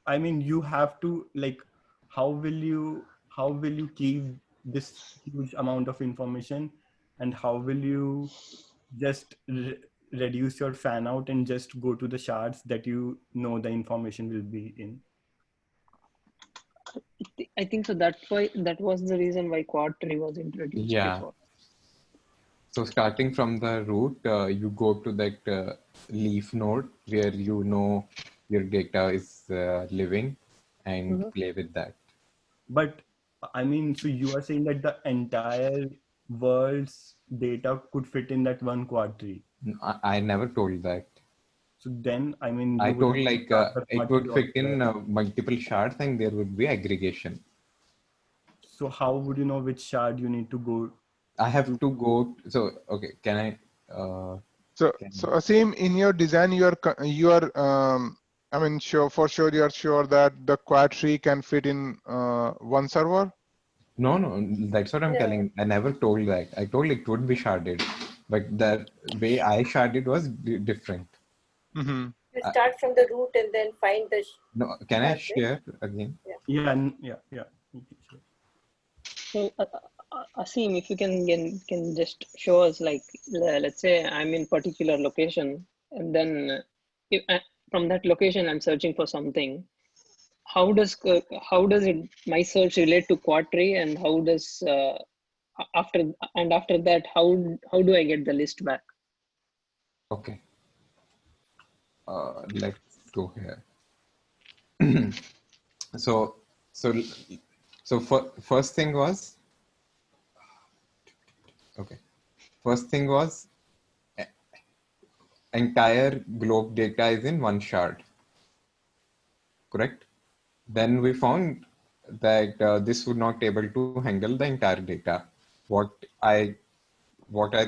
I mean, you have to, like, how will you keep this huge amount of information, and how will you just reduce your fan out and just go to the shards that you know the information will be in? I think so. That's why that was the reason why quadtree was introduced before. So starting from the root, you go to that leaf node where you know your data is living, and play with that. But I mean, so you are saying that the entire world's data could fit in that one quadtree? I never told that. So then, I mean, I told like it would fit in multiple shards and there would be aggregation. So how would you know which shard you need to go? I have to go. So, okay, can I? So Asim, in your design, you are I mean, for sure you are sure that the quadtree can fit in one server? No, that's what I'm telling. I never told that. I told it would be sharded, but the way I sharded was different. You start from the root and then find the. No, can I share again? Yeah. So, Asim, if you can just show us, like, let's say I'm in particular location, and then from that location I'm searching for something. How does my search relate to quadtree, and how does after that how do I get the list back? Okay. Let's go here. So first thing was, okay. First thing was entire globe data is in one shard, correct? Then we found that this would not be able to handle the entire data. What I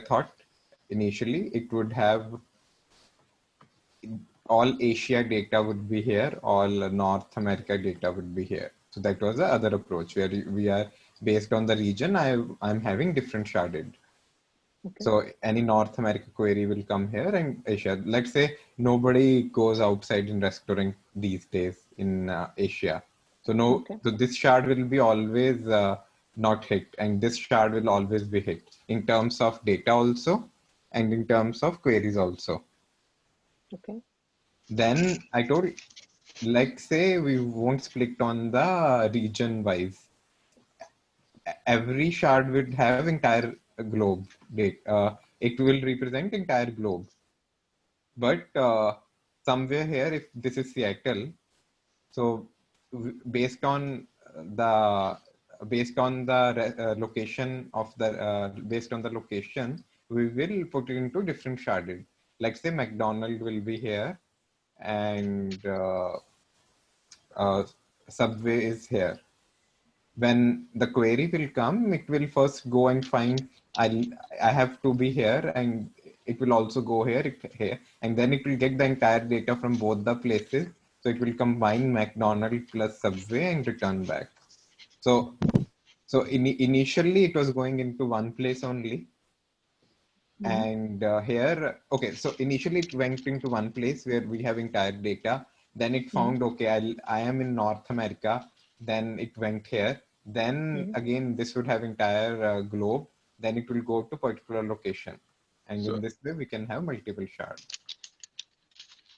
thought initially, it would have all Asia data would be here, all North America data would be here. So that was the other approach where we are based on the region. I'm having different sharded. Okay. So any North America query will come here, and Asia. Let's say nobody goes outside in restaurant these days in Asia. So so this shard will be always not hit, and this shard will always be hit in terms of data also, and in terms of queries also. Okay. Then I told, like, say we won't split on the region wise. Every shard would have entire globe data. It will represent entire globe. But somewhere here, if this is Seattle, so based on the location of the based on the location, we will put it into different sharded. Like say McDonald will be here, and subway is here. When the query will come, it will first go and find I have to be here, and it will also go here, and then it will get the entire data from both the places. So it will combine McDonald's plus Subway and return back. So initially it was going into one place only. And here, okay, so initially it went into one place where we have entire data. Then it found, okay, I am in North America. Then it went here. Then again, this would have entire globe. Then it will go to particular location. And in this way, we can have multiple shards.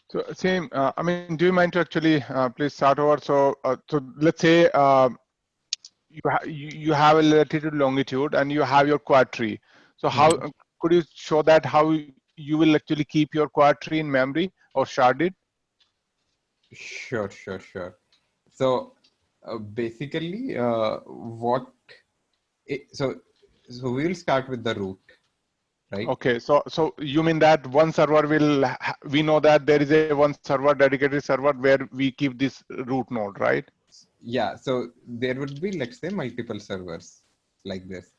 So same, I mean, do you mind to actually please start over? So let's say you have a latitude, longitude, and you have your quad tree. So how could you show that how you will actually keep your quad tree in memory or sharded? Sure. So basically, so we will start with the root, right? Okay, so you mean that one server will, we know that there is a one server, dedicated server where we keep this root node, right? Yeah, so there would be, let's say, multiple servers like this.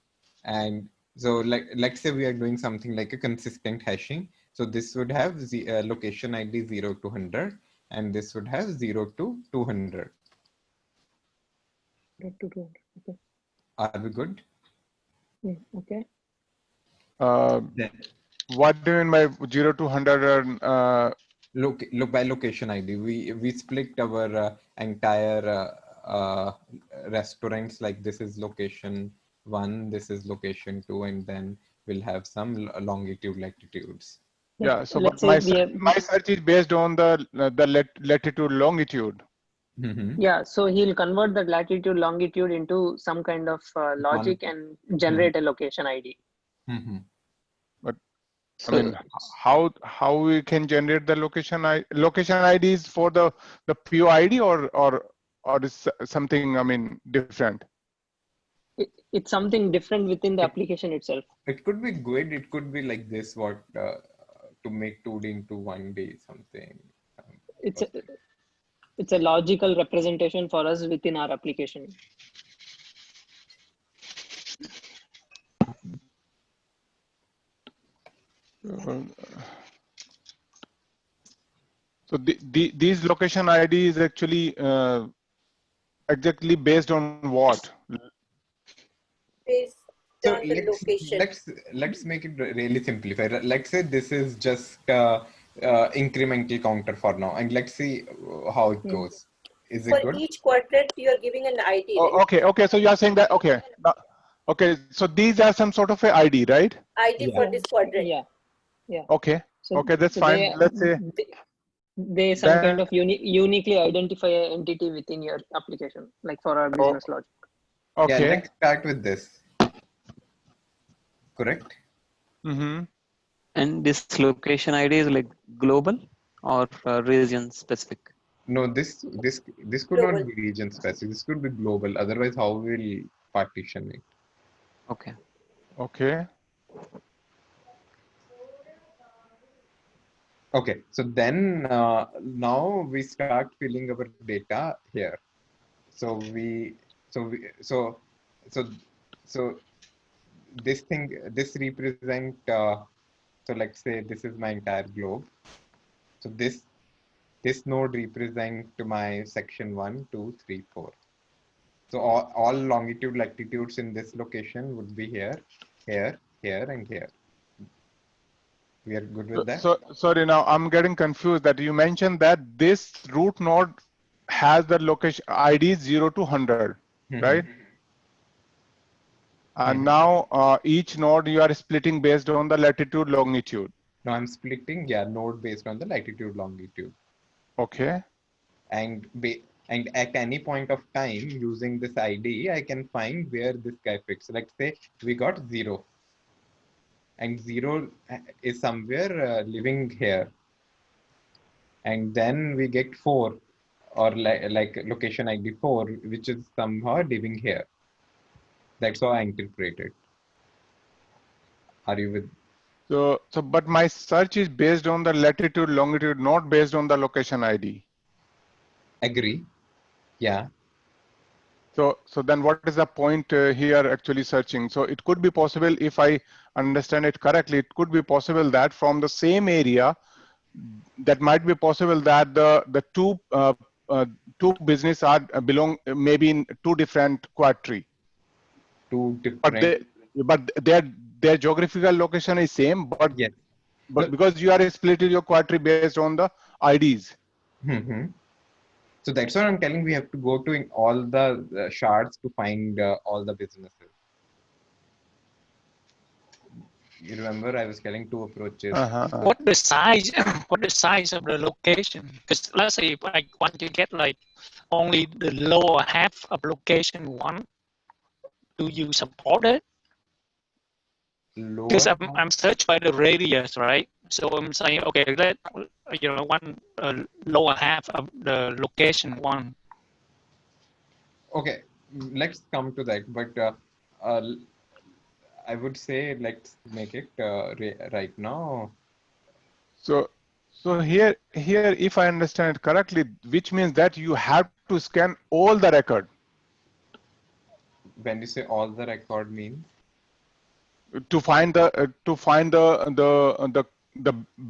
And so let's say we are doing something like a consistent hashing. So this would have the location ID 0 to 100, and this would have 0 to 200. 0 to 200, okay. Are we good? Okay. What do you mean by 0 to 100? Look by location ID. We split our entire restaurants, like this is location 1, this is location 2, and then we'll have some longitude, latitudes. Yeah, so but my search is based on the latitude, longitude. Yeah, so he'll convert the latitude, longitude into some kind of logic and generate a location ID. But I mean, how we can generate the location ID is for the PO ID or is something, I mean, different? It's something different within the application itself. It could be good. It could be like this, what to make 2D into 1D something. It's a logical representation for us within our application. So these location ID is actually exactly based on what? Based So on the location. let's make it really simplified. Let's say this is just incremental counter for now, and let's see how it goes. Is it good? For each quadrant, you are giving an ID. Oh, right? okay. So you are saying that, okay. So these are some sort of a ID, right? ID for this quadrant. Yeah. Okay. So, that's fine. Let's say they some kind of uniquely identify an entity within your application, like for our business logic. Okay. Yeah, let's start with this. Correct. And this location ID is like global or region specific? No, this could not be region specific. This could be global. Otherwise, how will partition it? Okay. Okay. So then now we start filling our data here. So this represent. So let's say this is my entire globe. So this node represent my section 1, 2, 3, 4. So all longitude, latitudes in this location would be here, here, and here. We are good with that? So sorry, now I'm getting confused that you mentioned that this root node has the location ID 0 to 100, right? And now each node you are splitting based on the latitude, longitude. No, I'm splitting, node based on the latitude, longitude. Okay. And at any point of time using this ID, I can find where this guy fits. Let's say we got 0. And 0 is somewhere living here. And then we get 4, or like location ID 4, which is somehow living here. That's how I interpret it. Are you with? So but my search is based on the latitude, longitude, not based on the location ID. Agree. Yeah. So then what is the point here actually searching? So it could be possible, if I understand it correctly, it could be possible that from the same area, that might be possible that the two business are belong maybe in two different quadri. Two different. But their geographical location is same, but yes. But because you are splitting your quadri based on the IDs. Mm-hmm. So that's what I'm telling. We have to go to all the shards to find all the businesses. You remember I was telling two approaches. What the size? What the size of the location? Because let's say if I want to get like only the lower half of location one, do you support it? Because I'm searched by the radius, right? So I'm saying, okay, let one lower half of the location one. Okay, let's come to that. But I would say let's make it right now. So here, if I understand it correctly, which means that you have to scan all the record. When you say all the record means? To find the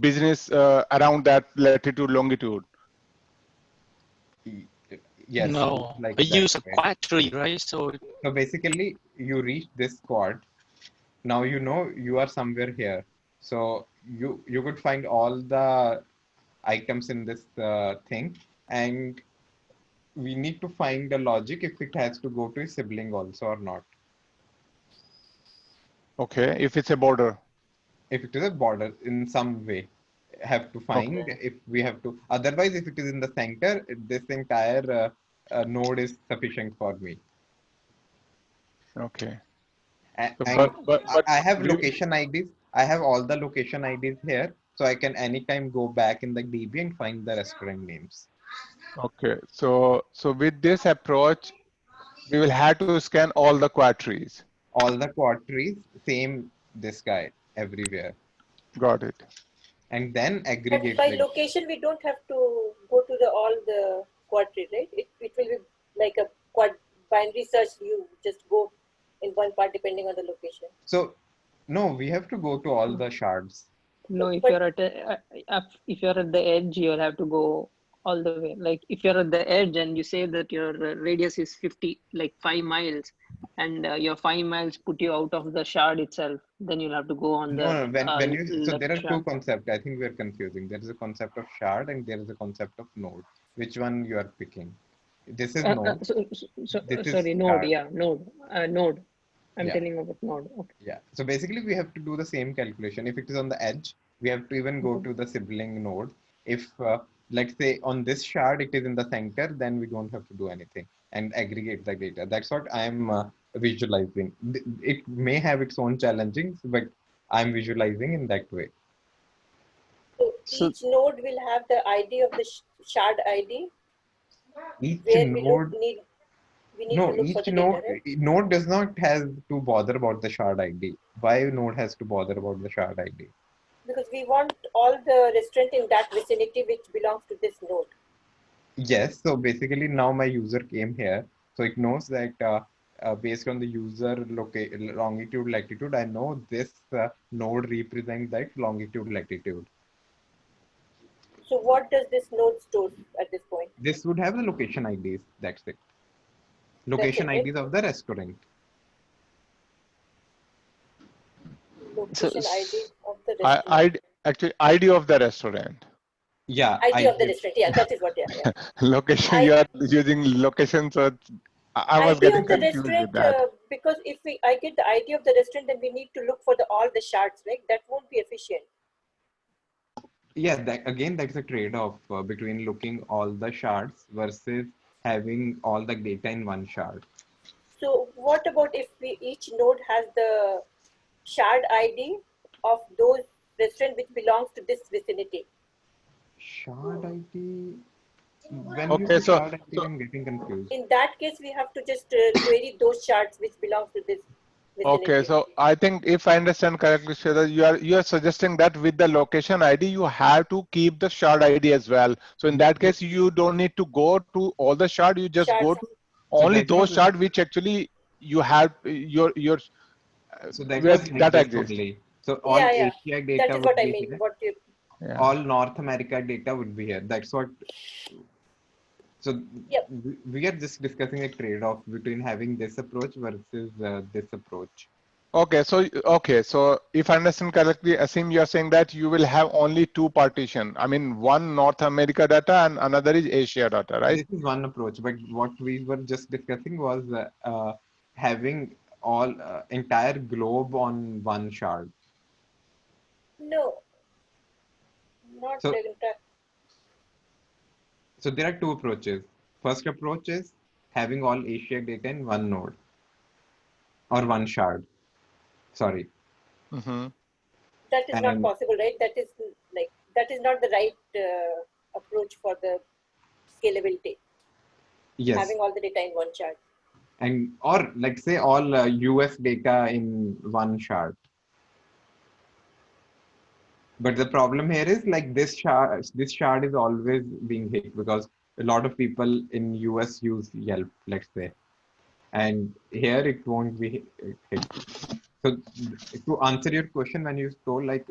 business around that latitude longitude. Yes. No, like I use a quadri, right? So basically, you reach this quad. Now you know you are somewhere here. So you could find all the items in this thing, and we need to find the logic if it has to go to a sibling also or not. Okay, if it's a border. If it is a border in some way, have to find if we have to. Otherwise, if it is in the center, this entire node is sufficient for me. Okay. And I have location IDs. I have all the location IDs here, so I can anytime go back in the DB and find the restaurant names. Okay, so with this approach, we will have to scan all the quadries. All the quadries, same this guy everywhere. Got it. And then aggregate. But by location, we don't have to go to all the quadri, right? It will be like a binary search. You just go in one part depending on the location. So, no, we have to go to all the shards. No, if you're at the edge, you'll have to go all the way. Like if you're at the edge and you say that your radius is 5 miles, and your 5 miles put you out of the shard itself, then you'll have to go on so there are two concepts. I think we're confusing. There is a concept of shard and there is a concept of node. Which one you are picking? This is node. Node. Yeah, node. I'm telling you about node. Okay. Yeah. So basically, we have to do the same calculation. If it is on the edge, we have to even go to the sibling node. If let's say on this shard it is in the center, then we don't have to do anything and aggregate the data. That's what I'm visualizing. It may have its own challenges, but I'm visualizing in that way. So each node will have the ID of the shard ID. Each node. Node does not have to bother about the shard ID. Why node has to bother about the shard ID? Because we want all the restaurant in that vicinity which belongs to this node. Yes. So basically now my user came here. So it knows that based on the user longitude, latitude, I know this node represents that longitude, latitude. So what does this node store at this point? This would have the location IDs. That's it. Location IDs of the restaurant. Location ID of the restaurant. Actually, ID of the restaurant. Yeah. ID of the restaurant. Yeah, that is what. Yeah. Location. You are using location, so I was getting confused with that. Because if I get the ID of the restaurant, then we need to look for all the shards, right? That won't be efficient. Yeah, that's a trade-off between looking all the shards versus having all the data in one shard. So what about if each node has the shard ID of those restaurant which belongs to this vicinity? Shard ID? When you say shard ID, I'm getting confused. In that case, we have to just query those shards which belong to this vicinity. Okay, so I think if I understand correctly, Shweta, you are suggesting that with the location ID, you have to keep the shard ID as well. So in that case, you don't need to go to all the shard. You just go to Only those charts which actually you have your so that where was like data this exists. only. So all Yeah. Asia data That is would what I be mean. here. What you Yeah. All North America data would be here. That's what. So we are just discussing a trade-off between having this approach versus this approach. Okay, so if I understand correctly, Asim, you are saying that you will have only two partition. I mean, one North America data and another is Asia data, right? This is one approach, but what we were just discussing was having all entire globe on one shard. No, not So, like that. so there are two approaches. First approach is having all Asia data in one node or one shard. Sorry. Mm-hmm. That is not possible, right? That is not the right approach for the scalability. Yes. Having all the data in one chart. And or let's say all US data in one shard. But the problem here is like this shard is always being hit because a lot of people in US use Yelp, let's say, and here it won't be hit. So to answer your question, when you told like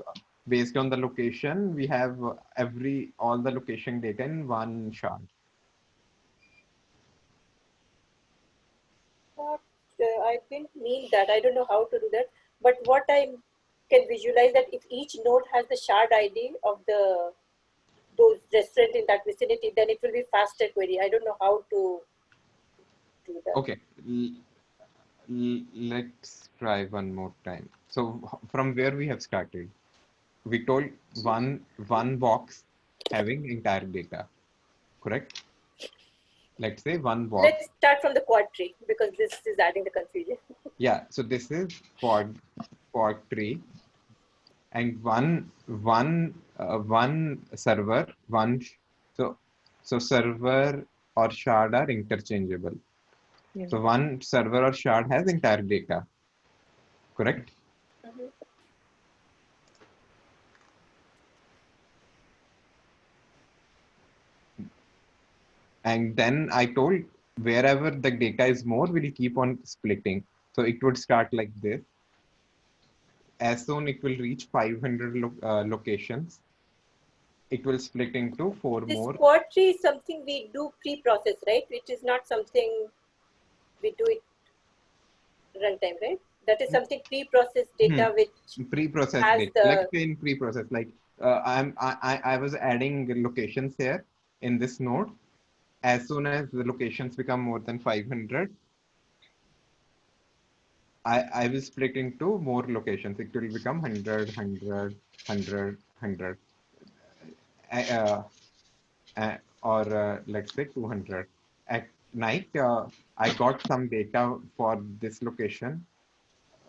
based on the location, we have all the location data in one shard. I didn't mean that. I don't know how to do that. But what I can visualize that if each node has the shard ID of those restaurant in that vicinity, then it will be faster query. I don't know how to do that. Okay, let's try one more time. So from where we have started, we told one box having entire data, correct? Let's say one box. Let's start from the quad tree because this is adding the confusion. Yeah, so this is quad tree, and one server, so server or shard are interchangeable. Yeah. So one server or shard has entire data, correct? Mm-hmm. And then I told wherever the data is more, we'll keep on splitting. So it would start like this. As soon it will reach 500 locations, it will split into four more. This quad tree is something we do pre-process, right? Which is not something we do it runtime, right? That is something pre-processed data which pre-processed data. Let's say in pre-process, like I was adding locations here in this node. As soon as the locations become more than 500, I will split into more locations. It will become 100, 100, 100, 100. Or let's say 200. At night, I got some data for this location.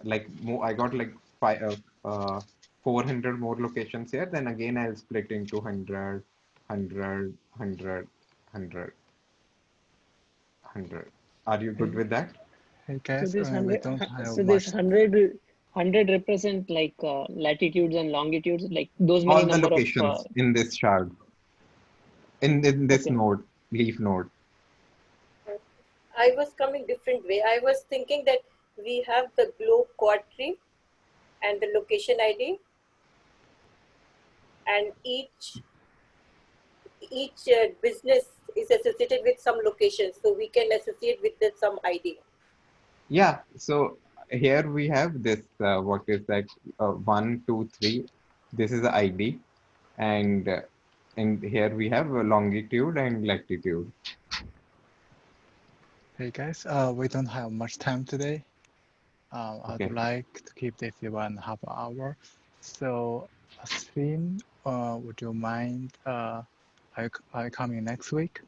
Like I got like 400 more locations here. Then again, I'll split into 100, 100, 100, 100, 100. Are you good with that? Hey guys, so this 100, we don't have so much. this 100 represent like latitudes and longitudes, like those many all the number locations of in this shard, in this node, leaf node. I was coming different way. I was thinking that we have the globe quad tree and the location ID, and each business is associated with some location, so we can associate with some ID. Yeah, so here we have this, what is that, 1, 2, 3, this is the ID, and here we have longitude and latitude. Hey guys, we don't have much time today. Okay. I'd like to keep this 1.5 hours. So, Asim, would you mind, are you coming next week?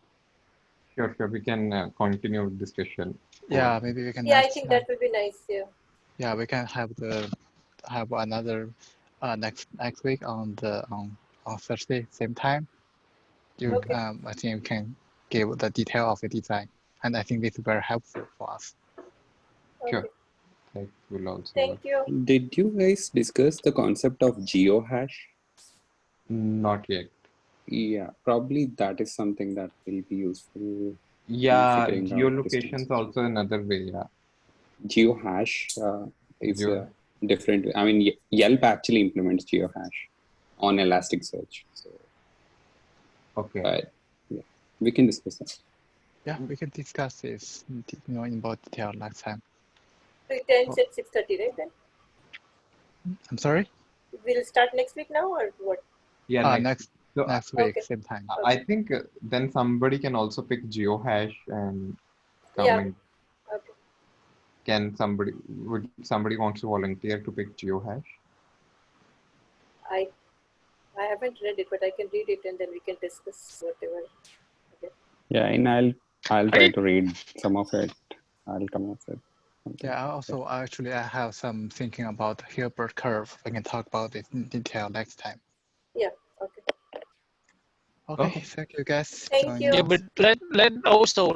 Sure, we can continue discussion. Yeah, maybe we can. Yeah, I think that would be nice. Yeah. Yeah, we can have another next week on Thursday same time. Okay. I think you can give the detail of the design, and I think this is very helpful for us. Okay. Sure. That will also Thank you. Did you guys discuss the concept of geohash? Not yet. Yeah, probably that is something that will be useful. Yeah, figuring out geolocation distance. is also another way. Yeah. GeoHash is different. I mean, Yelp actually implements GeoHash on Elasticsearch. So, okay. But yeah, we can discuss that. Yeah, we can discuss this, in more detail next time. So it ends at 6:30, right? Then I'm sorry. We'll start next week now, or what? Yeah, next week, okay. same time. I think then somebody can also pick GeoHash and come Yeah. in. Okay. Would somebody wants to volunteer to pick GeoHash? I haven't read it, but I can read it and then we can discuss whatever. Okay. Yeah, and I'll try to read some of it. I'll come up with something. Yeah, also actually I have some thinking about Hilbert curve. We can talk about it in detail next time. Yeah. Okay. Okay, thank you guys. Thank you. Yeah, but let also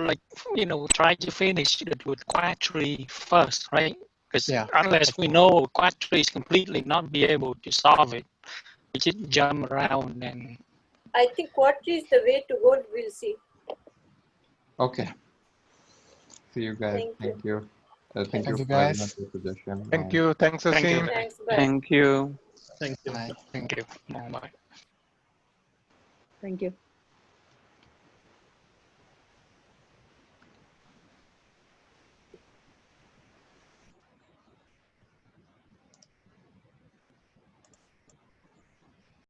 try to finish it with quad tree first, right? Because unless we know quad tree is completely not be able to solve it, we just jump around and. I think quad tree is the way to go. We'll see. Okay. See you guys. Thank you. Thank you you for guys. the suggestion. Thank you. Thanks, Asim. Thanks. Bye. Thank you. Thank you. Bye. Thank you. Bye. Thank you.